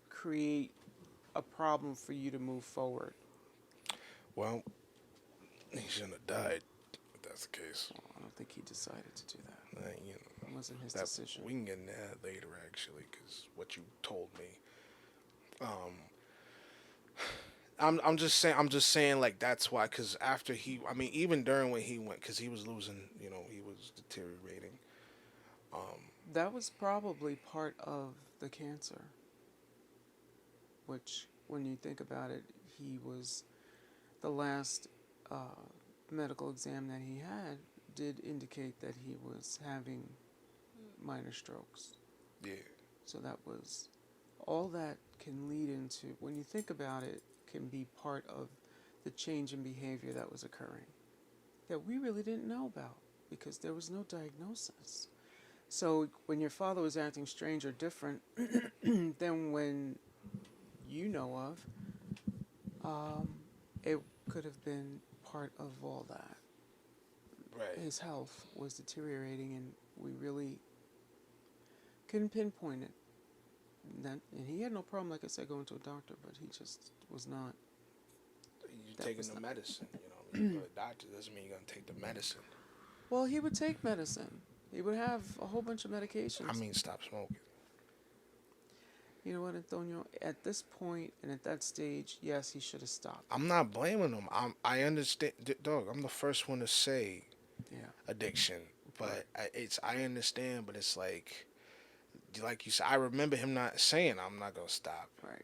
create a problem for you to move forward. Well, he shouldn't have died. If that's the case. Well, I don't think he decided to do that. You know, It wasn't his that decision. we can get into that later, actually, because what you told me. I'm just saying. I'm just saying, like that's why. Because after I mean, even during when he went, because he was losing. He was deteriorating. That was probably part of the cancer, which, when you think about it, he was the last medical exam that he had did indicate that he was having minor strokes. Yeah. So that was all that can lead into, when you think about it, can be part of the change in behavior that was occurring that we really didn't know about because there was no diagnosis. So when your father was acting strange or different than when you know of, it could have been part of all that. Right. His health was deteriorating, and we really couldn't pinpoint it. And he had no problem, like I said, going to a doctor, but he just was not. You're taking the medicine, I mean, but a doctor doesn't mean you're gonna take the medicine. Well, he would take medicine. He would have a whole bunch of medications. I mean, stop smoking. You know what, Antonio? At this point and at that stage, yes, he should have stopped. I'm not blaming him. I understand, dog. I'm the first one to say, addiction, but I understand, but it's like you said. I remember him not saying I'm not gonna stop. Right.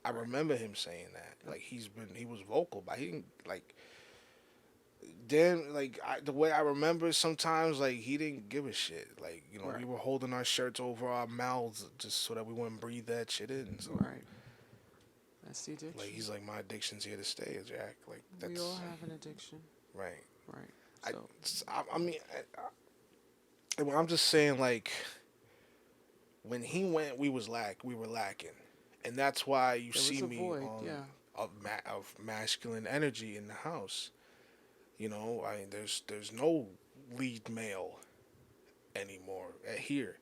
I remember him saying that. Like he was vocal, but he didn't like. Then the way I remember sometimes like he didn't give a shit. Like Right. we were holding our shirts over our mouths just so that we wouldn't breathe that shit in. So Right. That's the addiction. like he's like my addiction's here to stay, Jack. Like that's We all have an addiction. right. Right. I So I mean I'm just saying, like, when he went, we were lacking, and that's why you There was see a me void. Yeah. of masculine energy in the house. I mean, there's no lead male anymore here,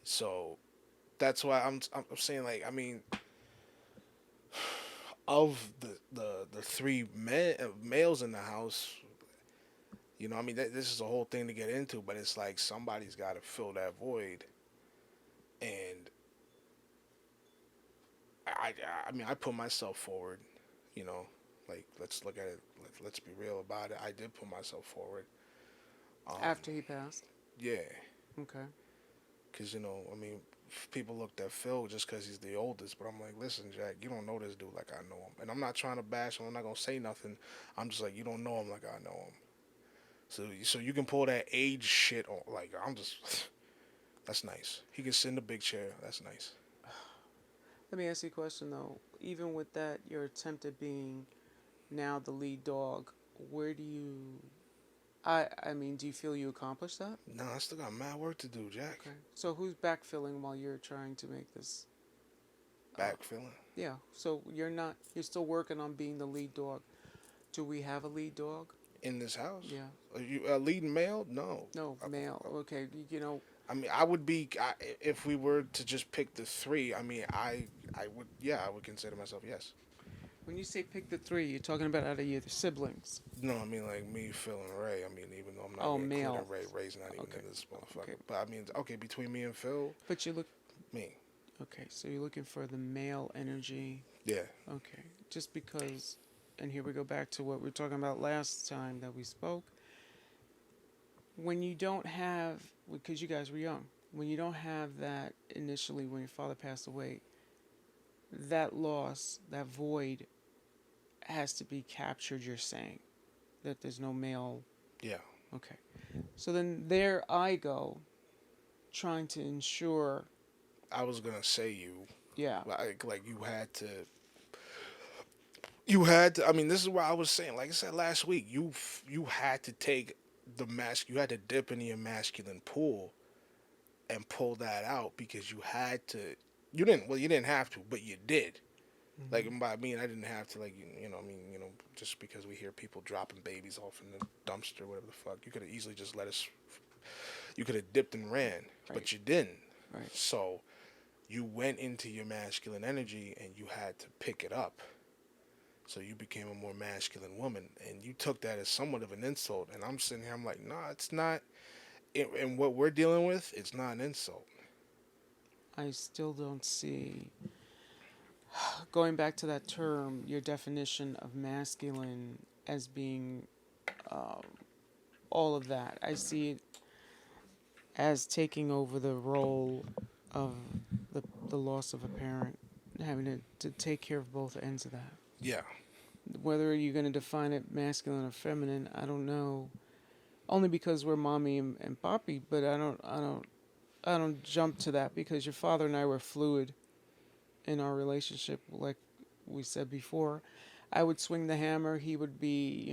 so that's why I'm saying, like, I mean, of the three males in the house, I mean, this is a whole thing to get into, but it's like somebody's got to fill that void, and I, I mean, I put myself forward, you know, like let's look at it. Let's be real about it. I did put myself forward. After he passed. Yeah, Okay. because I mean, people looked at Phil just because he's the oldest, but I'm like, listen, Jack, you don't know this dude like I know him, and I'm not trying to bash him. I'm not gonna say nothing. I'm just like, you don't know him like I know him. So you can pull that age shit on. Like I'm just, that's nice. He can sit in the big chair. That's nice. Let me ask you a question though. Even with that, your attempt at being now the lead dog, where do you? I mean, do you feel you accomplished that? No, I still got mad work to do, Jack. Okay. So who's backfilling while you're trying to make this? Uh, Back feeling yeah. So you're not. You're still working on being the lead dog. Do we have a lead dog? in this house. Yeah. Are you leading male? No. No, I, male. Okay. You know, I mean, I would be if we were to just pick the three. I mean, I would, yeah, I would consider myself, yes. when you say pick the three, you're talking about out of your siblings. No, I mean, like me, Phil, and Ray. I mean, even though I'm not Oh, including male. Ray, Ray's not even Okay. in this motherfucker. Okay. But I mean, okay, between me and Phil, But you look. me, Okay. So you're looking for the male energy. yeah, Okay. Just because, and here we go back to what we were talking about last time that we spoke. When you don't have, because you guys were young, when you don't have that initially when your father passed away, that loss, that void has to be captured, you're saying. That there's no male. yeah. Okay. So then there I go, trying to ensure, I was gonna say you, yeah, like you had to. I mean, this is what I was saying. Like I said last week, you had to take you had to dip into your masculine pool and pull that out because you had to. You didn't. Well, you didn't have to, but you did. Like hmm by me, I didn't have to. Like I mean, just because we hear people dropping babies off in the dumpster, whatever the fuck, you could have easily just let us. You could have dipped and ran, right, but you didn't. right. So you went into your masculine energy and you had to pick it up. So you became a more masculine woman, and you took that as somewhat of an insult. And I'm sitting here, I'm like, nah, it's not. And what we're dealing with, it's not an insult. I still don't see, going back to that term, your definition of masculine as being um, all of that. I see it as taking over the role of the loss of a parent, having to take care of both ends of that. Yeah, Whether you're going to define it masculine or feminine, I don't know. Only because we're mommy and poppy, but I don't jump to that because your father and I were fluid in our relationship, like we said before. I would swing the hammer, he would be,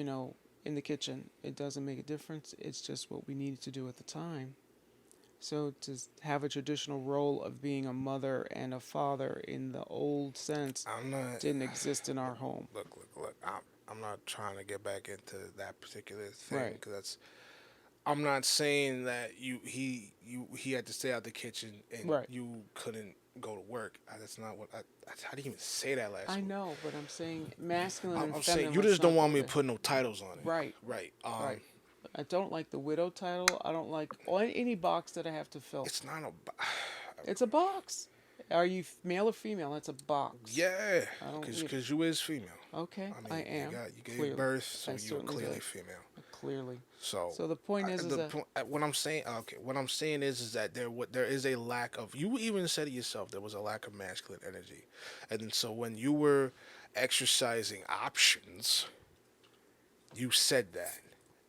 in the kitchen. It doesn't make a difference. It's just what we needed to do at the time. So to have a traditional role of being a mother and a father in the old sense I'm not. didn't exist in our home. Look. I'm not trying to get back into that particular thing Right. because that's. I'm not saying that he had to stay out the kitchen and Right. you couldn't go to work. That's not what I didn't even say that last I week. know, but I'm saying masculine and I'm feminine. saying you let's just don't not want go me to there. put no titles on it. Right. Right. Right. I don't like the widow title. I don't like any box that I have to fill. It's not a. It's a box. Are you male or female? That's a box. Yeah, I don't. because you is female. Okay, I mean, I am. you gave clearly. birth, so I you're certainly clearly did. female. Clearly. So, So the point is that what I'm saying, okay, what I'm saying is that there is a lack of. You even said it yourself. There was a lack of masculine energy, and then so when you were exercising options, you said that,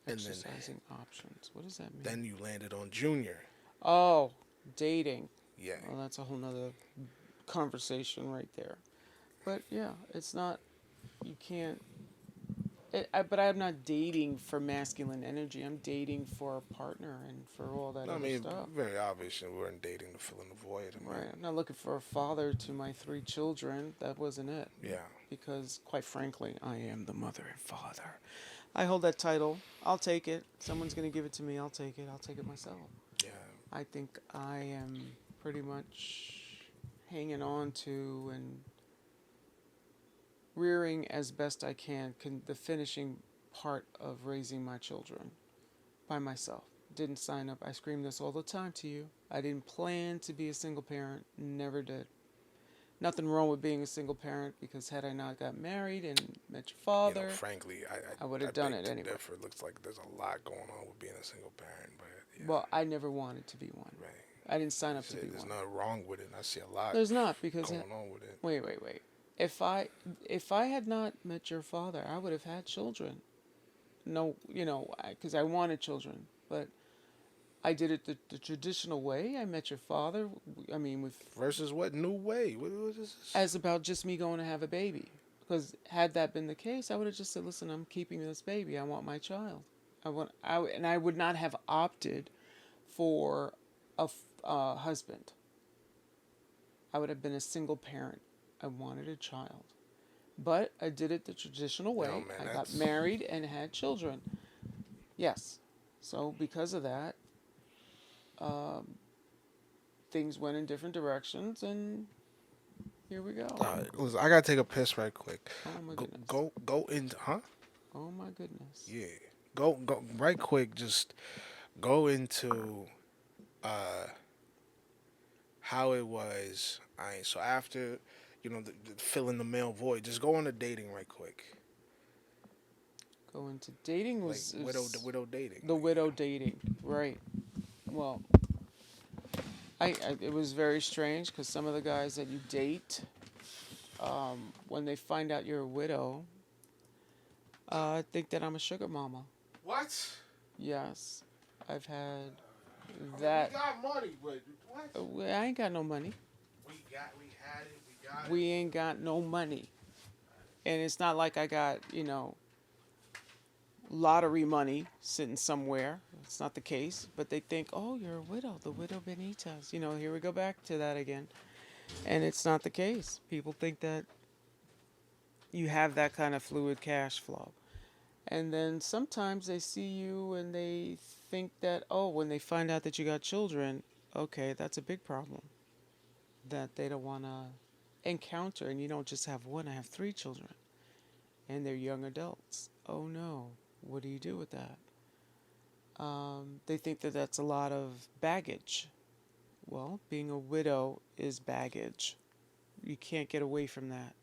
and exercising options. What does that mean? then you landed on Junior. Oh, dating. Yeah, Well, that's a whole nother conversation right there. But yeah, it's not. You can't. But I'm not dating for masculine energy. I'm dating for a partner and for all that I other mean, stuff. very obvious, and we weren't dating to fill in the void. I mean, Right. I'm not looking for a father to my three children. That wasn't it. yeah, Because, quite frankly, I am the mother and father. I hold that title. I'll take it. Someone's going to give it to me. I'll take it. I'll take it myself. yeah, I think I am pretty much hanging on to and rearing as best I can the finishing part of raising my children by myself. Didn't sign up. I scream this all the time to you. I didn't plan to be a single parent. Never did. Nothing wrong with being a single parent because had I not got married and met your father, frankly, I would I have done beg it to anyway. differ. It looks like there's a lot going on with being a single parent, but yeah, Well, I never wanted to be one. right. I didn't sign up to be There's one. nothing wrong with it. And I see a lot There's not because going on with it. wait. If I had not met your father, I would have had children. No, because I wanted children, but I did it the traditional way. I met your father. I mean, with Versus what new way? What is this? as about just me going to have a baby. Because had that been the case, I would have just said, "Listen, I'm keeping this baby. I want my child. And I would not have opted for a husband. I would have been a single parent. I wanted a child, but I did it the traditional way. Yo, man, I got that's married and had children. Yes, so because of that, um, things went in different directions, and here we go. listen, I gotta take a piss right quick. Oh my goodness. Go in, huh? Oh my goodness. Yeah, go right quick. Just go into uh how it was. I ain't so after the filling the male void. Just go on to dating right quick. Going to dating Like was widow dating. the widow dating, right? Well, I it was very strange because some of the guys that you date, when they find out you're a widow, think that I'm a sugar mama. What? Yes, I've had that. We got money, but what? I ain't got no money. We had it, we got it. We ain't got no money, and it's not like I got lottery money sitting somewhere. It's not the case. But they think, oh, you're a widow, the widow Benitez. Here we go back to that again. And it's not the case. People think that you have that kind of fluid cash flow. And then sometimes they see you and they think that, oh, when they find out that you got children, okay, that's a big problem that they don't want to encounter. And you don't just have one, I have three children. And they're young adults. Oh no, what do you do with that? They think that that's a lot of baggage. Well, being a widow is baggage. You can't get away from that.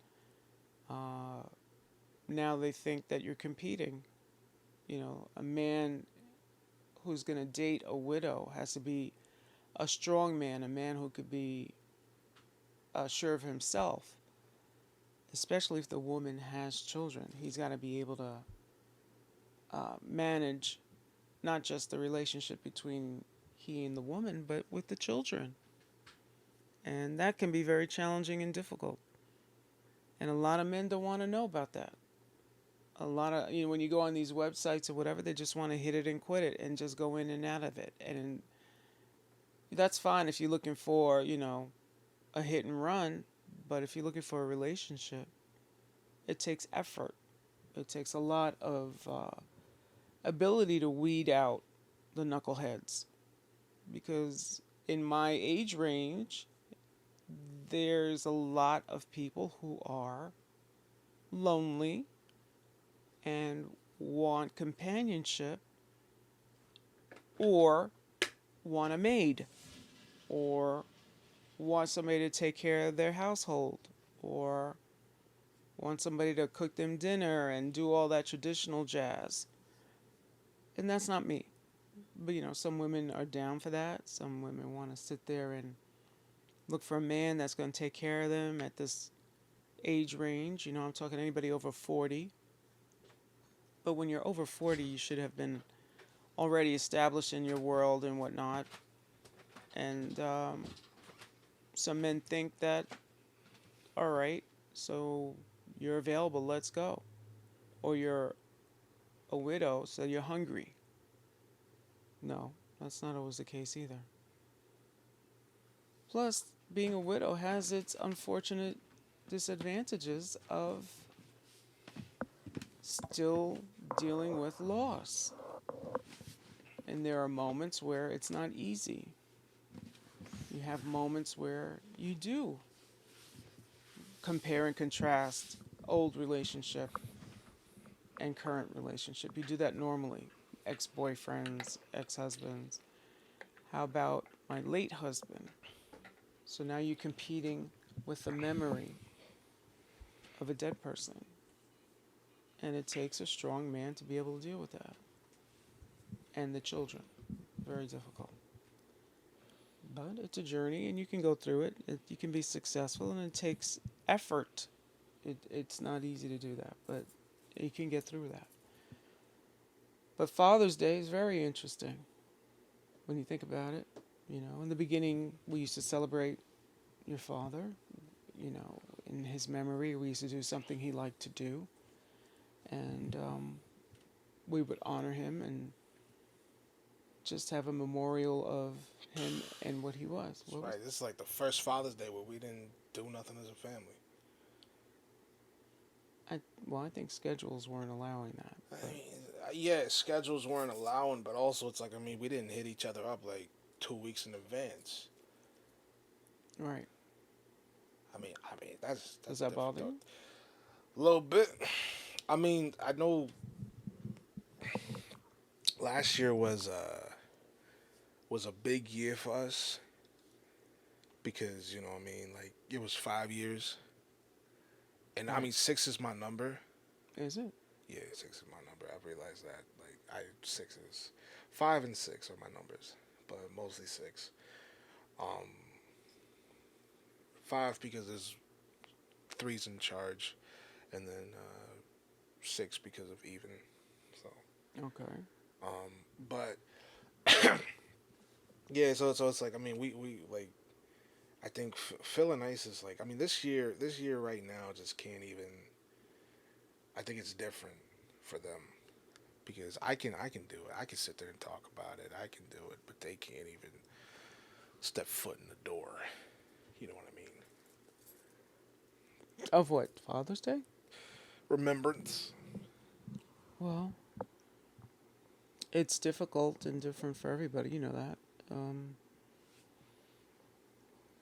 Now they think that you're competing. A man who's going to date a widow has to be a strong man, a man who could be sure of himself, especially if the woman has children. He's got to be able to manage not just the relationship between he and the woman, but with the children. And that can be very challenging and difficult. And a lot of men don't want to know about that. A lot of, when you go on these websites or whatever, they just want to hit it and quit it and just go in and out of it. And that's fine if you're looking for, a hit and run. But if you're looking for a relationship, it takes effort. It takes a lot of ability to weed out the knuckleheads. Because in my age range, there's a lot of people who are lonely and want companionship or want a maid or want somebody to take care of their household or want somebody to cook them dinner and do all that traditional jazz. And that's not me. But some women are down for that. Some women want to sit there and look for a man that's going to take care of them at this age range. I'm talking anybody over 40. But when you're over 40, you should have been already established in your world and whatnot. And some men think that, all right, so you're available, let's go. Or you're a widow, so you're hungry. No, that's not always the case either. Plus, being a widow has its unfortunate disadvantages of still dealing with loss. And there are moments where it's not easy. You have moments where you do compare and contrast old relationship and current relationship. You do that normally. Ex-boyfriends, ex-husbands. How about my late husband? So now you're competing with the memory of a dead person. And it takes a strong man to be able to deal with that. And the children. Very difficult. But it's a journey, and you can go through it. You can be successful, and it takes effort. It's not easy to do that, but you can get through that. But Father's Day is very interesting when you think about it. You know, in the beginning, we used to celebrate your father. You know, in his memory, we used to do something he liked to do, and we would honor him and just have a memorial of him and what he was. That's right. This is like the first Father's Day where we didn't do nothing as a family. I think schedules weren't allowing that. I mean, yeah, schedules weren't allowing, but also it's like, I mean, we didn't hit each other up like 2 weeks in advance. Right. I mean, that's Does that bother you? A little bit. I mean, I know last year was a big year for us because, you know what I mean, like it was 5 years. And I mean 6 is my number. Is it? Yeah, 6 is my number. I realized that. Like 6 is 5 and 6 are my numbers, but mostly 6. 5 because there's 3's in charge, and then 6 because of even. So. Okay. But yeah, so it's like, I mean, we like, I think feeling nice is like, I mean, this year right now just can't even. I think it's different for them because I can do it. I can sit there and talk about it. I can do it, but they can't even step foot in the door. You know what I mean? Of what? Father's Day? Remembrance. Well, it's difficult and different for everybody. You know that.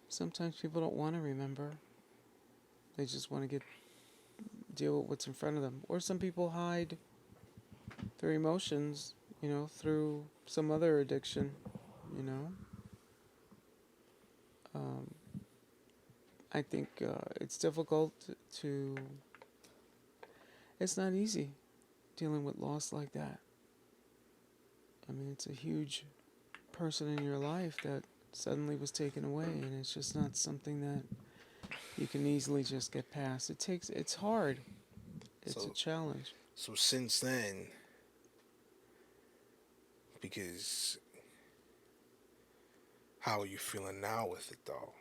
Sometimes people don't want to remember. They just want to deal with what's in front of them. Or some people hide their emotions, you know, through some other addiction, you know. I think it's difficult to. It's not easy dealing with loss like that. I mean, it's a huge person in your life that suddenly was taken away, and it's just not something that you can easily just get past. It's hard. It's a challenge. So since then, because how are you feeling now with it though?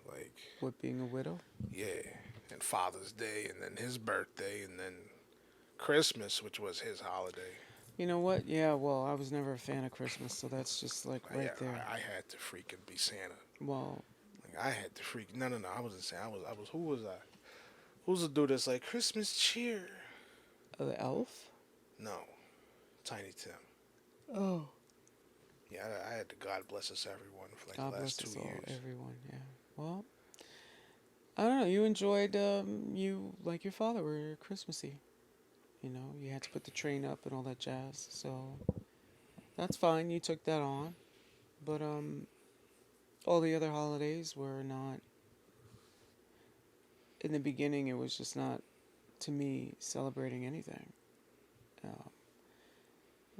Like, What, being a widow? yeah, and Father's Day, and then his birthday, and then Christmas, which was his holiday. You know what? Yeah, well, I was never a fan of Christmas, so that's just like right there. I had to freaking be Santa. Well, Like, I had to freak. No. I wasn't Santa. I was. Who was I? Who's the dude that's like Christmas cheer? the elf? No, Tiny Tim. Oh. Yeah, I had to God bless us everyone for like God the last bless 2 us all, years. everyone, yeah. Well, I don't know. You enjoyed, you, like your father, were Christmassy. You know, you had to put the train up and all that jazz, so that's fine. You took that on. But, all the other holidays were not, in the beginning, it was just not, to me, celebrating anything.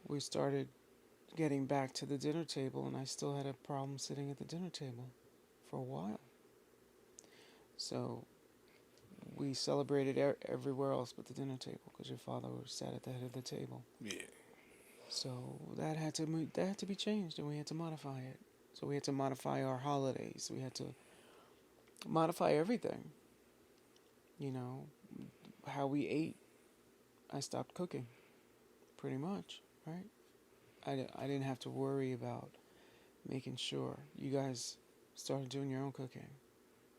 We started getting back to the dinner table, and I still had a problem sitting at the dinner table for a while. So we celebrated everywhere else but the dinner table because your father sat at the head of the table. Yeah. So that had to be changed, and we had to modify it. So we had to modify our holidays. We had to modify everything. You know, how we ate. I stopped cooking. pretty much, right? I didn't have to worry about making sure you guys started doing your own cooking.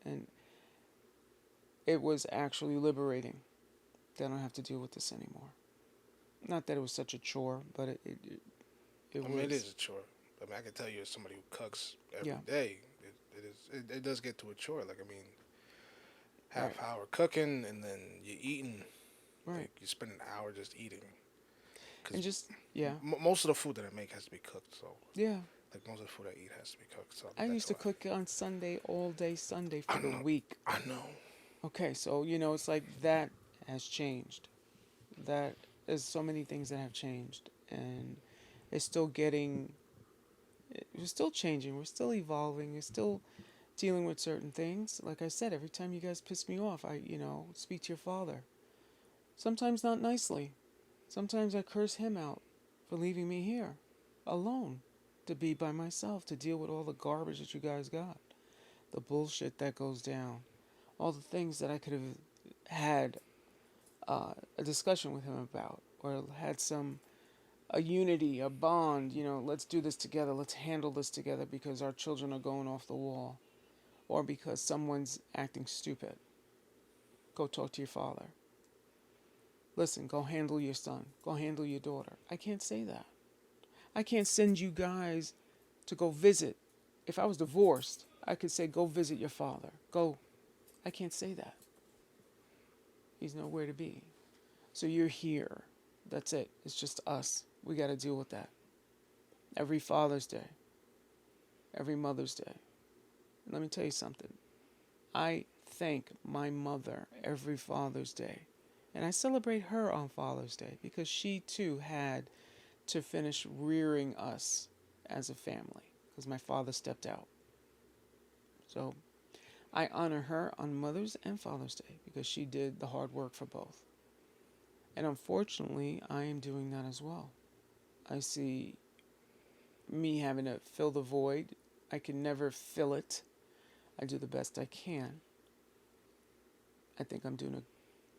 And it was actually liberating that I don't have to deal with this anymore. Not that it was such a chore, but it I mean, it was, is a chore. I mean, I can tell you as somebody who cooks every yeah, day, it does get to a chore. Like, I mean, half right, hour cooking and then you're eating. right. Like, you spend an hour just eating. And Because just, yeah, most of the food that I make has to be cooked. So, yeah. like, most of the food I eat has to be cooked. So I that's used to why. cook on Sunday, all day Sunday for I the know. week. I know. Okay, so, it's like that has changed. That there's so many things that have changed. And it's still getting, we're still changing, we're still evolving, we're still dealing with certain things. Like I said, every time you guys piss me off, I speak to your father. Sometimes not nicely. Sometimes I curse him out for leaving me here alone to be by myself to deal with all the garbage that you guys got, the bullshit that goes down, all the things that I could have had a discussion with him about or had a unity, a bond. Let's do this together. Let's handle this together because our children are going off the wall or because someone's acting stupid. Go talk to your father. Listen, go handle your son. Go handle your daughter. I can't say that. I can't send you guys to go visit. If I was divorced, I could say, go visit your father. Go. I can't say that. He's nowhere to be. So you're here. That's it. It's just us. We got to deal with that. Every Father's Day, every Mother's Day. Let me tell you something. I thank my mother every Father's Day. And I celebrate her on Father's Day because she too had to finish rearing us as a family because my father stepped out. So I honor her on Mother's and Father's Day because she did the hard work for both. And unfortunately, I am doing that as well. I see me having to fill the void. I can never fill it. I do the best I can. I think I'm doing a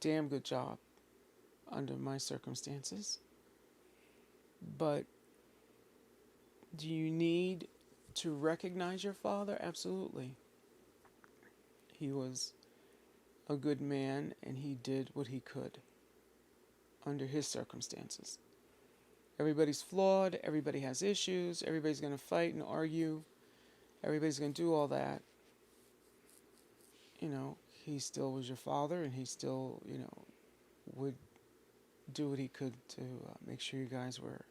damn good job under my circumstances. But do you need to recognize your father? Absolutely. He was a good man and he did what he could under his circumstances. Everybody's flawed, everybody has issues, everybody's going to fight and argue, everybody's going to do all that. He still was your father and he still, would do what he could to make sure you guys were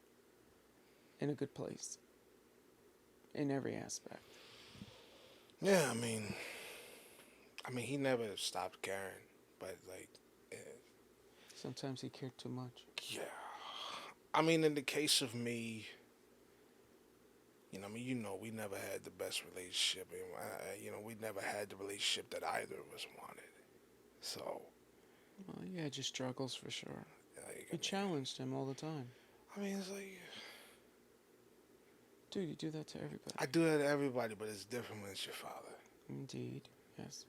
in a good place in every aspect. Yeah, I mean, he never stopped caring, but like, eh, Sometimes he cared too much. yeah. I mean, in the case of me, we never had the best relationship. We never had the relationship that either of us wanted. So, Well, you had your struggles for sure. like, You challenged him all the time. it's like Dude, you do that to everybody. I do that to everybody, but it's different when it's your father. Indeed. Yes.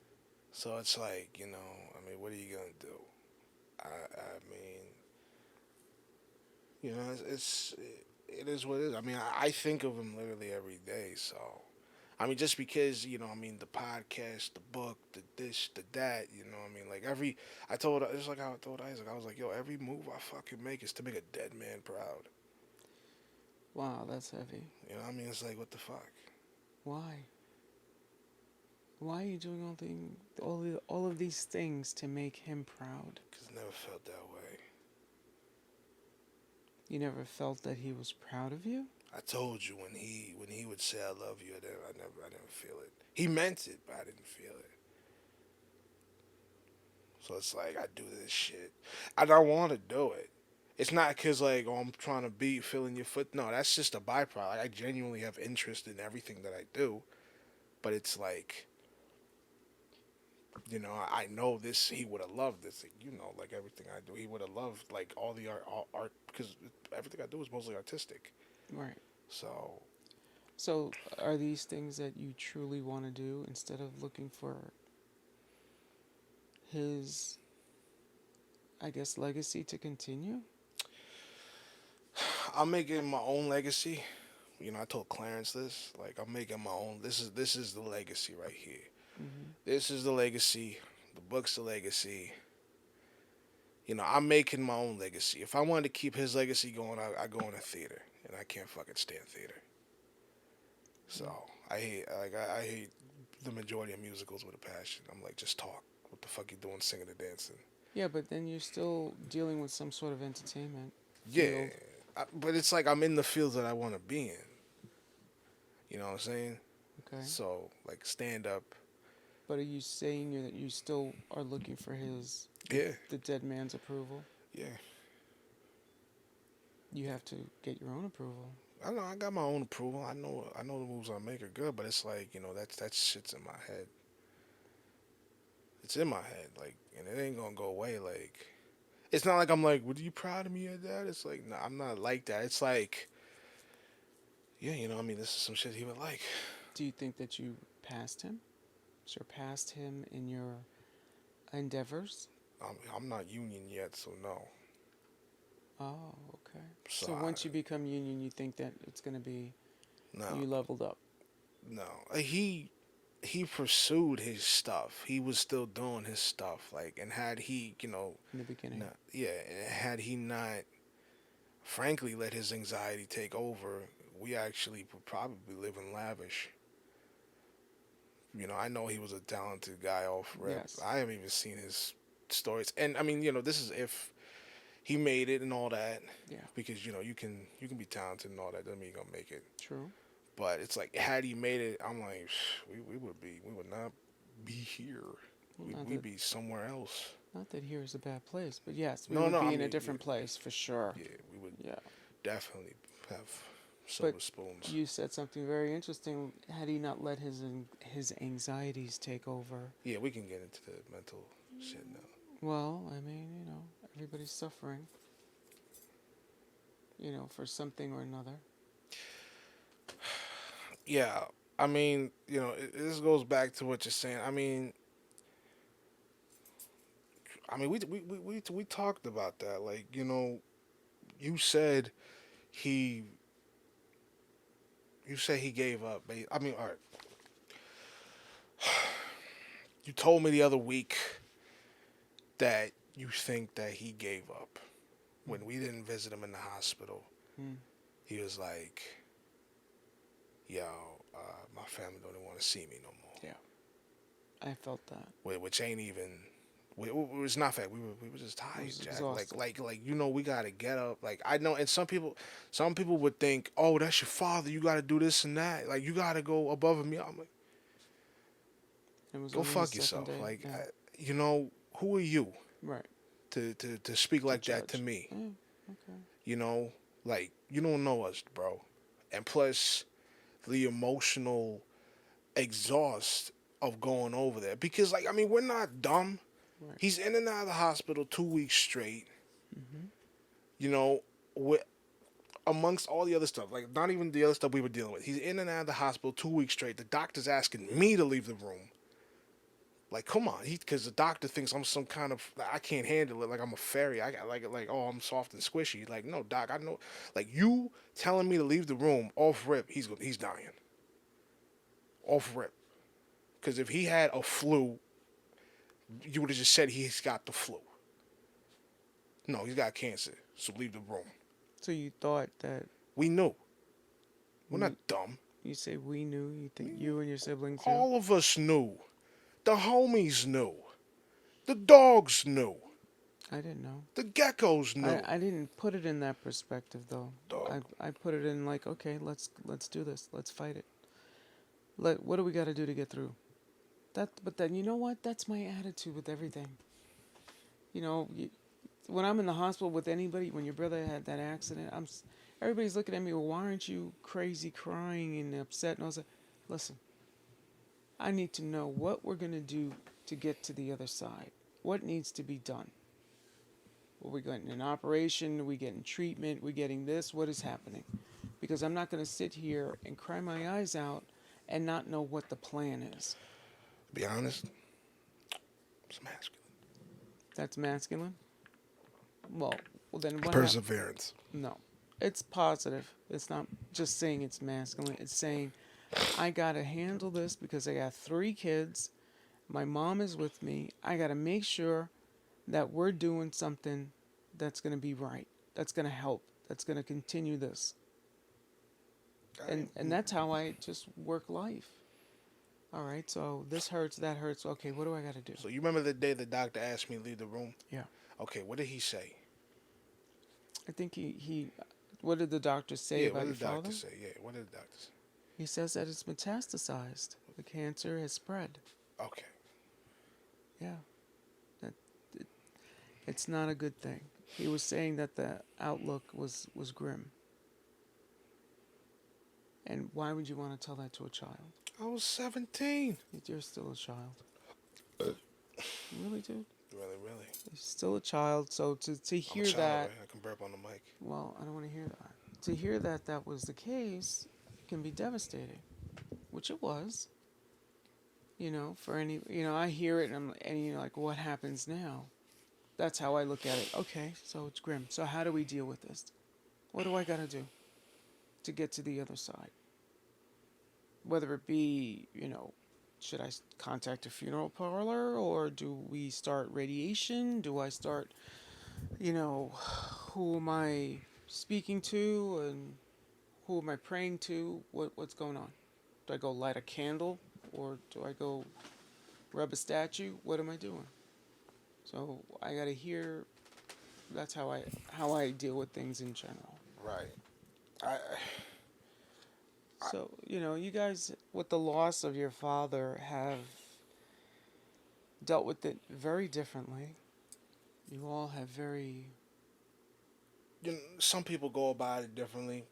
So it's like, what are you gonna do? Mean, it is what it is. I mean, I think of him literally every day. So, I mean, just because the podcast, the book, the this, the that, like just like how I told Isaac, I was like, yo, every move I fucking make is to make a dead man proud. Wow, that's heavy. It's like, what the fuck? Why? Why are you doing all of these things to make him proud? Because I never felt that way. You never felt that he was proud of you? I told you when he would say I love you, I didn't feel it. He meant it, but I didn't feel it. So it's like I do this shit, and I want to do it. It's not because like I'm trying to be filling your foot. No, that's just a byproduct. Like, I genuinely have interest in everything that I do, but it's like, I know this. He would have loved this. Like everything I do, he would have loved like all the art because everything I do is mostly artistic. Right. So So, are these things that you truly want to do instead of looking for his, I guess, legacy to continue? I'm making my own legacy. You know, I told Clarence this. Like, I'm making my own. This is the legacy right here. Hmm. This is the legacy. The book's the legacy. You know, I'm making my own legacy. If I wanted to keep his legacy going, I go in a theater, and I can't fucking stand theater. So I hate the majority of musicals with a passion. I'm like, just talk. What the fuck you doing, singing and dancing? Yeah, but then you're still dealing with some sort of entertainment Yeah, field. but it's like I'm in the field that I want to be in. You know what I'm saying? Okay. So like stand up. But are you saying that you still are looking for Yeah, the dead man's approval? yeah. You have to get your own approval. I know I got my own approval. I know the moves I make are good, but it's like that shit's in my head. It's in my head, like, and it ain't gonna go away. Like, it's not like I'm like, "Were you proud of me or that?" It's like, no, I'm not like that. It's like, yeah, I mean, this is some shit he would like. Do you think that you passed him? Surpassed him in your endeavors? I'm not union yet, so no. Oh, okay. So So once you become union, you think that it's going to be no, you leveled up. no. He pursued his stuff. He was still doing his stuff. Like, and had he, In the beginning. not, yeah, and had he not, frankly, let his anxiety take over, we actually would probably live in lavish. I know he was a talented guy off rip. Yes. I haven't even seen his stories, and I mean, this is if he made it and all that, Yeah. because you can be talented and all that doesn't mean you're gonna make it. True. But it's like had he made it, I'm like, we would not be here. Well, not We'd that be somewhere else. not that here is a bad place, but yes, we No, would no, be I in a mean, different place for sure. yeah, we would Yeah. definitely have silver But spoons. you said something very interesting. Had he not let his anxieties take over? Yeah, we can get into the mental shit now. Well, I mean, everybody's suffering. For something or another. Yeah, I mean, this goes back to what you're saying. I mean, we talked about that. Like, you said he, he gave up. I mean, all right. You told me the other week that you think that he gave up when we didn't visit him in the hospital. Hmm. He was like, "Yo, my family don't even want to see me no more." Yeah. I felt that. Which ain't even. It's not fact. We were just tired, Was Jack. exhausted. Like we gotta get up. Like I know, and some people would think, "Oh, that's your father. You gotta do this and that. Like you gotta go above and beyond." I'm like, It was go only fuck his second yourself. day. Like, Yeah. who are you Right. to speak To like that to judge. me? Yeah. Okay. Like you don't know us, bro. And plus, the emotional exhaust of going over there because, like, I mean, we're not dumb. Right. He's in and out of the hospital 2 weeks straight. Mm-hmm. With amongst all the other stuff, like not even the other stuff we were dealing with. He's in and out of the hospital 2 weeks straight. The doctor's asking me to leave the room. Like, come on, because the doctor thinks I'm some kind of I can't handle it. Like I'm a fairy. I got like oh I'm soft and squishy. Like no, doc, I know. Like you telling me to leave the room off rip, he's dying. Off rip, because if he had a flu, you would have just said he's got the flu. No, he's got cancer. So leave the room. So you thought that We knew. We're we, not dumb. you say we knew. You think you and your siblings knew? All of us knew. The homies knew. The dogs knew. I didn't know. The geckos knew. I didn't put it in that perspective though. Dog. I put it in like, okay, let's do this. Let's fight it. What do we got to do to get through? But then you know what? That's my attitude with everything. When I'm in the hospital with anybody, when your brother had that accident, everybody's looking at me. Well, why aren't you crazy, crying and upset? And I was like, listen, I need to know what we're gonna do to get to the other side. What needs to be done? Are we getting an operation? Are we getting treatment? Are we getting this? What is happening? Because I'm not gonna sit here and cry my eyes out and not know what the plan is. To be honest, it's masculine. That's masculine. Well then what? Perseverance. No. It's positive. It's not just saying it's masculine. It's saying I gotta handle this because I got 3 kids. My mom is with me. I gotta make sure that we're doing something that's gonna be right. That's gonna help. That's gonna continue this. And that's how I just work life. All right, so this hurts, that hurts. Okay, what do I gotta do? So you remember the day the doctor asked me to leave the room? Yeah. Okay, what did he say? I think he what did the doctor say Yeah, what about your did the doctor father? say? Yeah, what did the doctor say? He says that it's metastasized. The cancer has spread. Okay. Yeah. That it, it's not a good thing. He was saying that the outlook was grim. And why would you want to tell that to a child? I was 17. You're still a child. Really, dude? Really, really. You're still a child. So to I'm a hear child, that, right? I can burp on the mic. well, I don't want to hear that. To hear that that was the case can be devastating, which it was. For any, I hear it and like, what happens now? That's how I look at it. Okay, so it's grim. So how do we deal with this? What do I got to do to get to the other side? Whether it be, should I contact a funeral parlor or do we start radiation? Do I start, who am I speaking to and who am I praying to? What's going on? Do I go light a candle or do I go rub a statue? What am I doing? So I got to hear. That's how I deal with things in general. Right. I So you guys with the loss of your father have dealt with it very differently. You all have very some people go about it differently.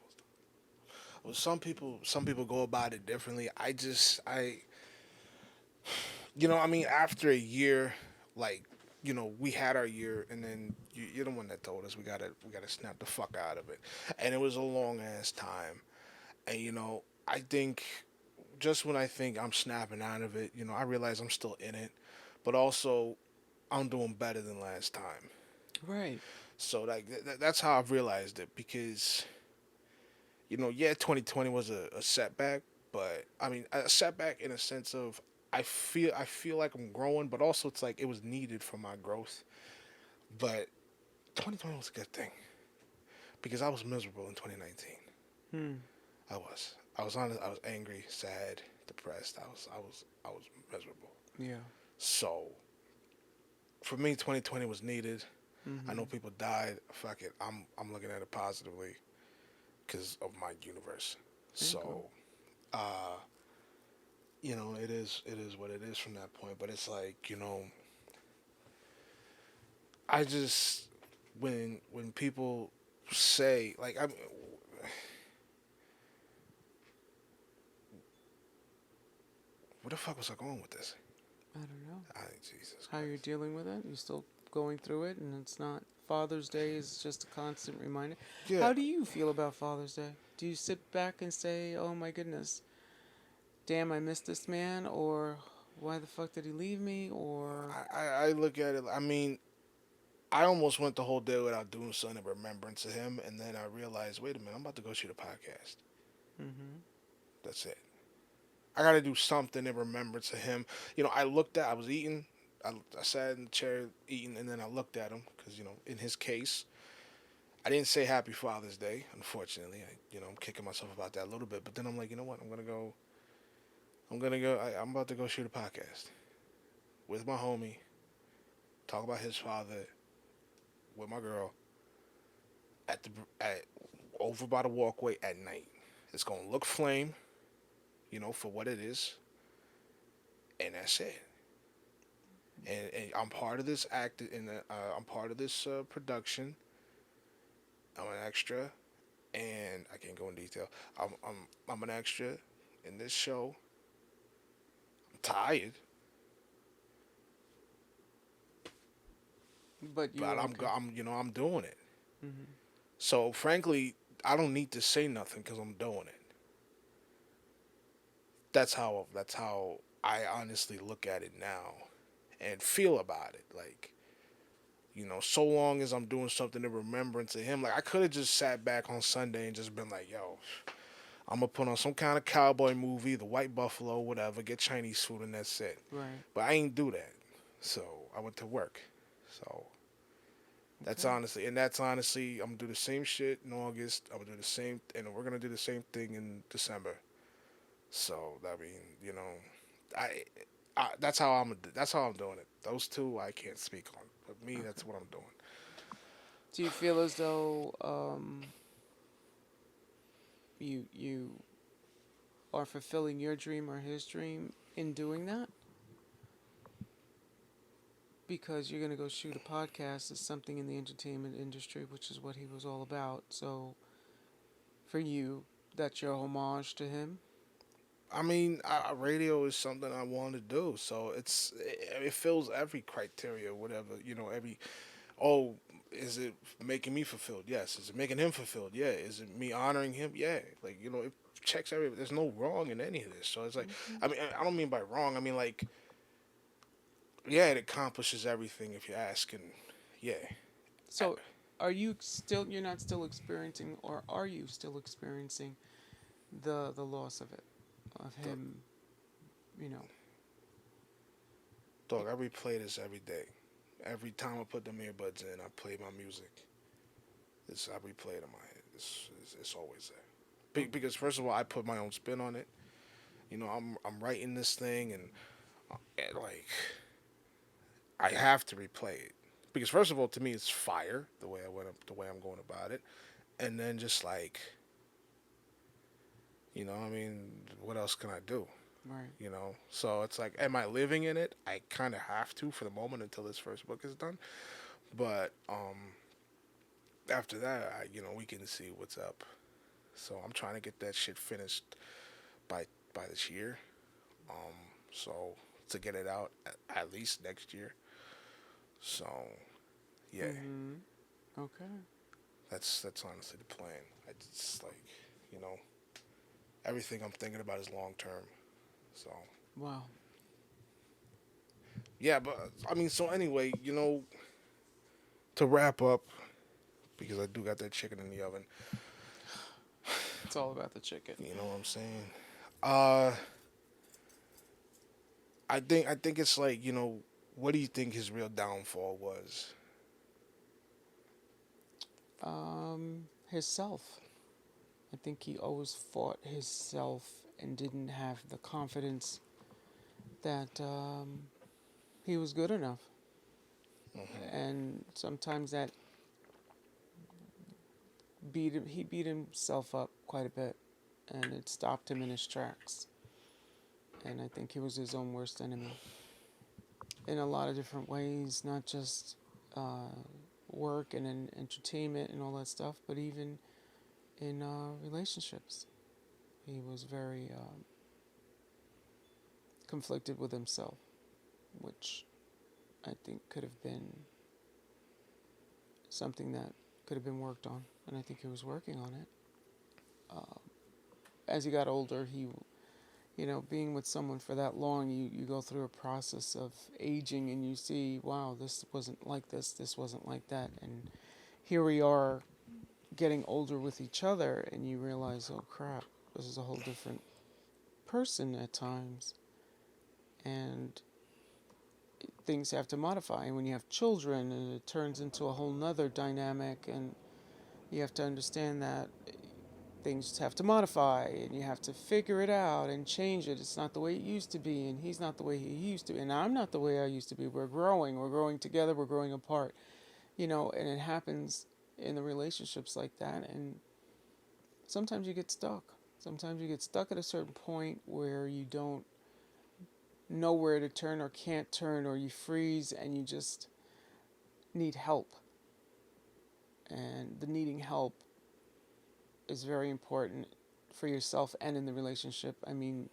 Well, some people go about it differently. I mean, after a year, like, we had our year, and then you're the one that told us we gotta snap the fuck out of it, and it was a long ass time, and I think just when I think I'm snapping out of it, I realize I'm still in it, but also I'm doing better than last time. right. So like that's how I've realized it because yeah, 2020 was a setback, but I mean a setback in a sense of I feel like I'm growing, but also it's like it was needed for my growth. But 2020 was a good thing because I was miserable in 2019. Hmm. I was angry, sad, depressed. I was miserable. Yeah. So for me, 2020 was needed. I know Mm-hmm. people died. Fuck it. I'm looking at it positively because of my universe. Okay. So, uh, it is what it is from that point. But it's like I just when people say like where the fuck was I going with this? I don't know Jesus how you're Christ. dealing with it. You're still going through it, and it's not. Father's Day is just a constant reminder. Yeah, How do you feel about Father's Day? Do you sit back and say, "Oh my goodness, damn, I missed this man," or "Why the fuck did he leave me?" Or I look at it. I mean, I almost went the whole day without doing something in remembrance of him, and then I realized, wait a minute, I'm about to go shoot a podcast. mm-hmm. That's it. I got to do something in remembrance of him. I was eating. I sat in the chair eating, and then I looked at him because in his case, I didn't say Happy Father's Day. Unfortunately, I'm kicking myself about that a little bit. But then I'm like, you know what? I'm gonna go. I'm gonna go. I'm about to go shoot a podcast with my homie. Talk about his father with my girl at over by the walkway at night. It's gonna look flame, for what it is, and that's it. And I'm part of this act, and I'm part of this production. I'm an extra, and I can't go in detail. I'm an extra in this show. I'm tired, But you but are I'm okay. I'm I'm doing it. Mm-hmm. So frankly, I don't need to say nothing because I'm doing it. That's how I honestly look at it now, and feel about it. Like So long as I'm doing something in remembrance of him. Like I could have just sat back on Sunday and just been like, yo, I'm gonna put on some kind of cowboy movie, The White Buffalo, whatever, get Chinese food and that's it. Right. But I ain't do that. So I went to work. So Okay. that's honestly, I'm gonna do the same shit in August. I'm gonna do the same, and we're gonna do the same thing in December. So I mean, I, that's how I'm doing it. Those two I can't speak on, but me, Okay. that's what I'm doing. Do you feel as though you are fulfilling your dream or his dream in doing that? Because you're going to go shoot a podcast is something in the entertainment industry, which is what he was all about. So for you, that's your homage to him. I mean, radio is something I want to do, so it fills every criteria, whatever every. Oh, is it making me fulfilled? Yes. Is it making him fulfilled? Yeah. Is it me honoring him? Yeah. Like it checks every. There's no wrong in any of this. So it's like, Okay. I mean, I don't mean by wrong. I mean like, yeah, it accomplishes everything if you're asking. Yeah. So you're not still experiencing, or are you still experiencing the loss of it, of Dog, him, you know? dog, I replay this every day. Every time I put them earbuds in, I play my music. I replay it in my head. It's always there. Oh, Because first of all, I put my own spin on it. I'm writing this thing, and like I have to replay it because first of all, to me, it's fire the way I'm going about it, and then just like I mean, what else can I do? right. So it's like, am I living in it? I kind of have to for the moment until this first book is done. But after that, we can see what's up. So I'm trying to get that shit finished by this year. Um, so to get it out at least next year. So yeah, Mm-hmm. Okay. that's honestly the plan. I just like you know everything I'm thinking about is long term. So Wow. yeah, but I mean, so anyway, to wrap up because I do got that chicken in the oven. It's all about the chicken. You know what I'm saying? Uh, I think it's like what do you think his real downfall was? His self. I think he always fought his self and didn't have the confidence that he was good enough. Hmm. And sometimes that he beat himself up quite a bit, and it stopped him in his tracks. And I think he was his own worst enemy in a lot of different ways, not just uh, work and in entertainment and all that stuff, but even in relationships. He was very conflicted with himself, which I think could have been something that could have been worked on, and I think he was working on it. Uh, as he got older, being with someone for that long, you go through a process of aging, and you see, wow, this wasn't like this wasn't like that, and here we are getting older with each other, and you realize, oh crap, this is a whole different person at times, and things have to modify. And when you have children, and it turns into a whole nother dynamic, and you have to understand that things have to modify, and you have to figure it out and change it. It's not the way it used to be, and he's not the way he used to be, and I'm not the way I used to be. We're growing together, we're growing apart, and it happens in the relationships like that. And sometimes you get stuck. Sometimes you get stuck at a certain point where you don't know where to turn or can't turn, or you freeze and you just need help. And the needing help is very important for yourself and in the relationship. I mean,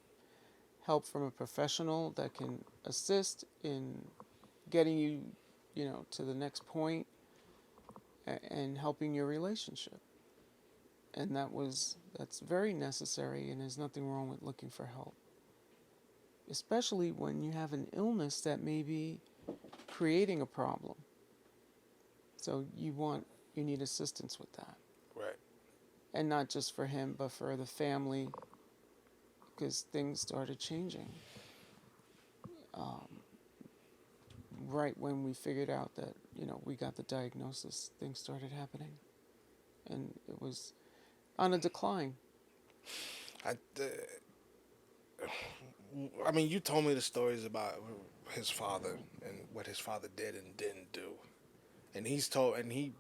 help from a professional that can assist in getting you, to the next point, and helping your relationship. And that's very necessary, and there's nothing wrong with looking for help, especially when you have an illness that may be creating a problem. So you need assistance with that, Right. and not just for him, but for the family, because things started changing. Um, right when we figured out that we got the diagnosis, things started happening, and it was on a decline. I, I mean, you told me the stories about his father and what his father did and didn't do, and he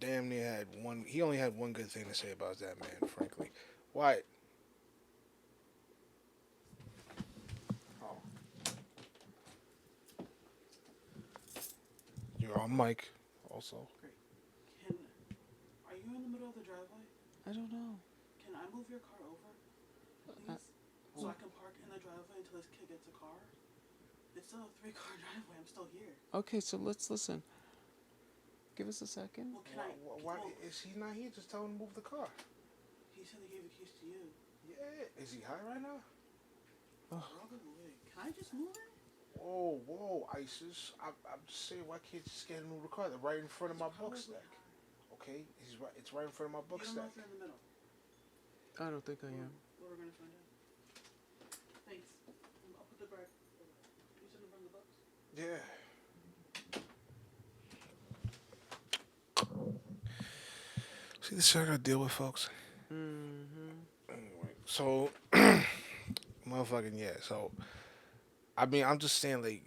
damn near had one. He only had one good thing to say about that man, frankly. Why? Oh, you're on mic, also. Great. Can are you in the middle of the driveway? I don't know. Can I move your car over, please? So I can park in the driveway until this kid gets a car? It's still a 3-car driveway. I'm still here. Okay, so let's listen. Give us a second. Well, can I? Why Well, is he not here? Just tell him to move the car. he said he gave the keys to you. Yeah. Is he high right now? Probably. Can I just move it? Whoa, whoa, ISIS. I'm just saying, why can't you just get him to move the car? They're right in front of my book Probably stack. high. Okay, he's right. It's right in front of my book You don't know stack. if you're in the middle. I don't think I am. Well, we're gonna find out. Thanks. I'll put the back. You said in front of the books. Yeah. See the shit I gotta deal with, folks. Mm-hmm. Anyway, so, motherfucking yeah. So, I mean, I'm just saying, like,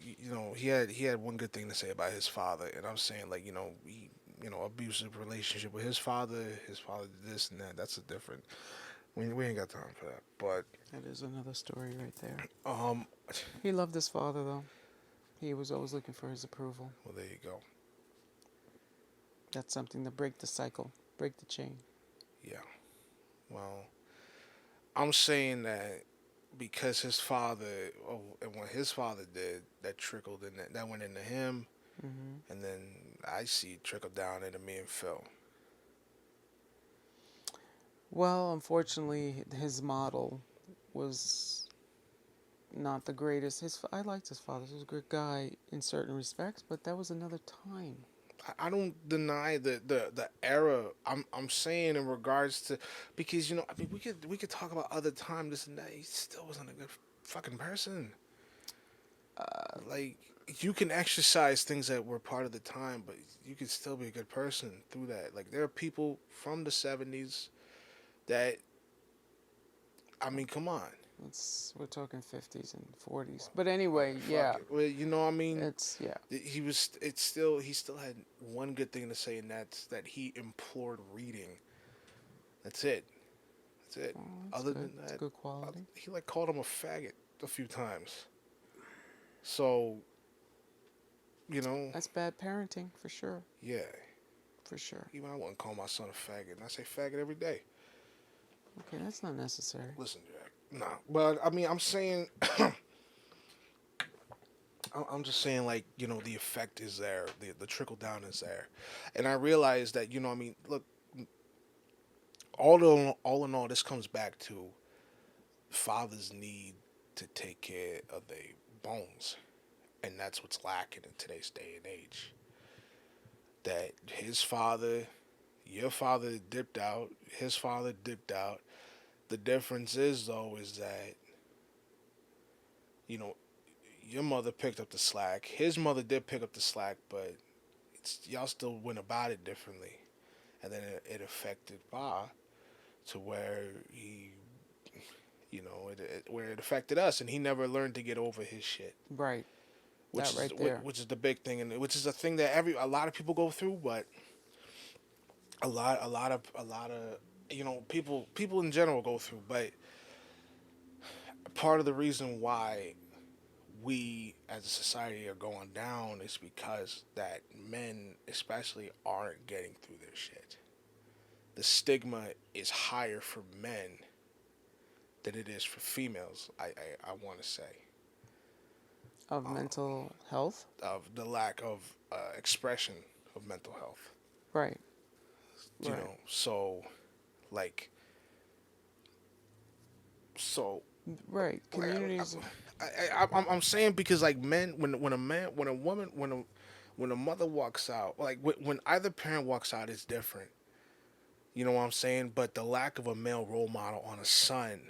he had one good thing to say about his father, and I'm saying, like, abusive relationship with his father. His father did this and that. That's a different. We ain't got time for that. But That is another story right there. um, He loved his father, though. He was always looking for his approval. well, there you go. That's something to break the cycle, break the chain. Yeah. Well, I'm saying that because his father, and what his father did, that trickled in that went into him, Mm-hmm. and then I see it trickle down into me and Phil. Well, unfortunately, his model was not the greatest. I liked his father. He was a good guy in certain respects, but that was another time. I don't deny the era. I'm saying in regards to, because I mean we could talk about other time, this and that. He still wasn't a good fucking person. Like, you can exercise things that were part of the time, but you could still be a good person through that. Like, there are people from the '70s that, I mean, come on. We're talking 50s and 40s. But anyway, yeah. Fuck it. Well, I mean, Yeah. he still had one good thing to say, and that's that he implored reading. That's it. That's it. Oh, that's Other good. than It's that, good quality. he like called him a faggot a few times. So, That's bad parenting, for sure. yeah. For sure. Even I wouldn't call my son a faggot, and I say faggot every day. Okay, that's not necessary. Listen, Jack. Nah, but I mean, I'm saying, I'm just saying, like, the effect is there, the trickle down is there, and I realize that, I mean, look, all in all, this comes back to fathers need to take care of their bones, and that's what's lacking in today's day and age. That his father, your father dipped out, his father dipped out. The difference is, though, is that, you know, your mother picked up the slack. His mother did pick up the slack, but y'all still went about it differently. And then it affected Pa to where where it affected us, and he never learned to get over his shit. Right. Which That right is there. which is the big thing, and which is a thing that a lot of people go through, but a lot of people in general go through. But part of the reason why we as a society are going down is because that men especially aren't getting through their shit. The stigma is higher for men than it is for females. I want to say Of mental health. of the lack of expression of mental health. Right. You Right. know, so like so Right. like, Communities. I'm saying because like men when a man when a woman when when a mother walks out, like when either parent walks out, it's different. You know what I'm saying? But the lack of a male role model on a son,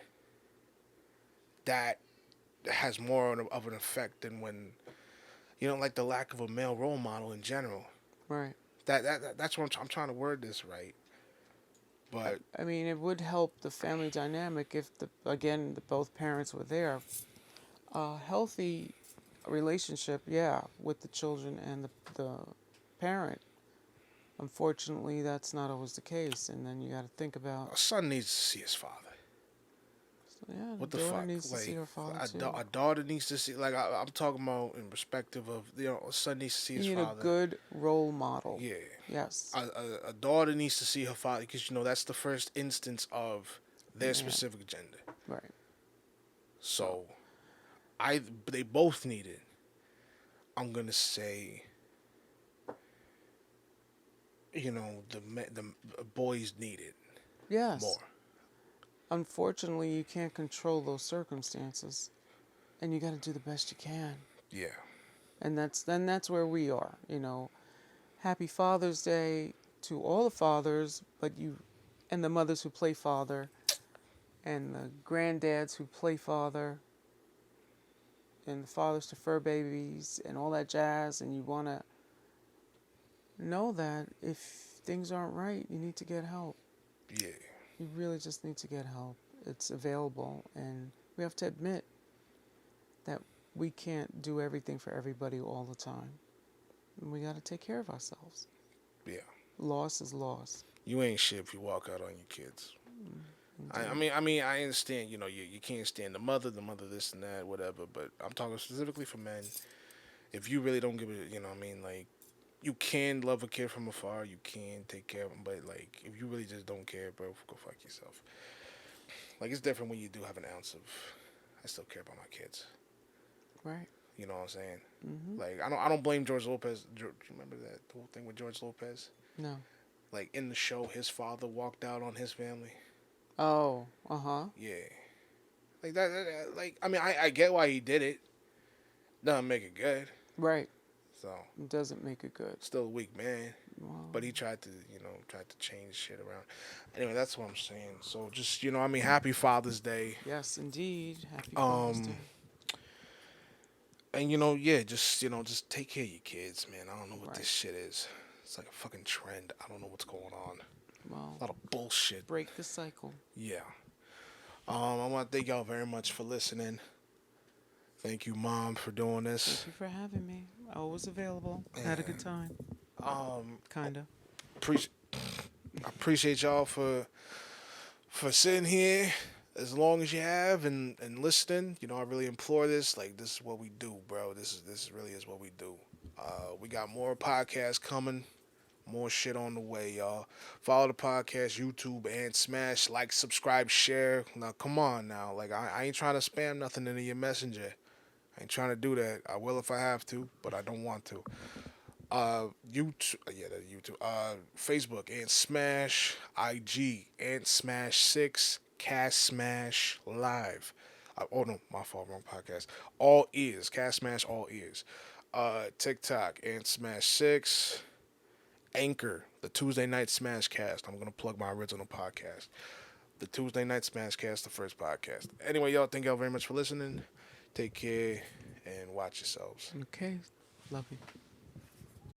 that has more of an effect than when, like the lack of a male role model in general. Right. That's what I'm trying to word this right. But I mean, it would help the family dynamic if both parents were there. A healthy relationship, yeah, with the children and the parent. Unfortunately, that's not always the case, and then you got to think about, a son needs to see his father. yeah, What the the daughter fuck? needs to see her father too. A daughter needs to see. Like I'm talking about in perspective of a son needs to see his You need father. a good role model. Yeah. Yes. A daughter needs to see her father because that's the first instance of their Yeah. specific gender. Right. So, they both need it. I'm gonna say, the boys need it Yes. more. Unfortunately, you can't control those circumstances, and you got to do the best you can. Yeah. And that's where we are. Happy Father's Day to all the fathers, and the mothers who play father, and the granddads who play father, and the fathers to fur babies, and all that jazz. And you want to know that if things aren't right, you need to get help. Yeah. You really just need to get help. It's available, and we have to admit that we can't do everything for everybody all the time. And we got to take care of ourselves. Yeah. Loss is loss. You ain't shit if you walk out on your kids. I mean, I understand. You can't stand the mother, this and that, whatever. But I'm talking specifically for men. If you really don't give it, like, you can love a kid from afar. You can take care of them, but like, if you really just don't care, bro, go fuck yourself. Like, it's different when you do have an ounce of, I still care about my kids. Right. You know what I'm saying? Mm-hmm. Like, I don't blame George Lopez. Do you remember that whole thing with George Lopez? No. Like, in the show, his father walked out on his family. Oh. Uh-huh. Yeah. Like like, I mean, I get why he did it. Doesn't make it good. Right. So. It doesn't make it good. Still a weak man. Wow. But he tried to change shit around. Anyway, that's what I'm saying. So just, happy Father's Day. Yes, indeed. Happy Father's Day. And just take care of your kids, man. I don't know what this shit is. It's like a fucking trend. I don't know what's going on. Well, a lot of bullshit. Break the cycle. Yeah. I want to thank y'all very much for listening. Thank you, Mom, for doing this. Thank you for having me. Always available. Had a good time. Kinda. I appreciate y'all for sitting here as long as you have and listening. I really implore this. Like, this is what we do, bro. This really is what we do. We got more podcasts coming. More shit on the way, y'all. Follow the podcast, YouTube, and smash like, subscribe, share. Now, come on now. Like, I ain't trying to spam nothing into your messenger. I ain't trying to do that. I will if I have to, but I don't want to. YouTube, Facebook, and Smash, IG, and Smash 6, Cast Smash Live. Oh, no, my fault, wrong podcast. All Ears, Cast Smash All Ears. TikTok, and Smash 6. Anchor, the Tuesday Night Smash Cast. I'm going to plug my original podcast. The Tuesday Night Smash Cast, the first podcast. Anyway, y'all, thank y'all very much for listening. Take care and watch yourselves. Okay. Love you.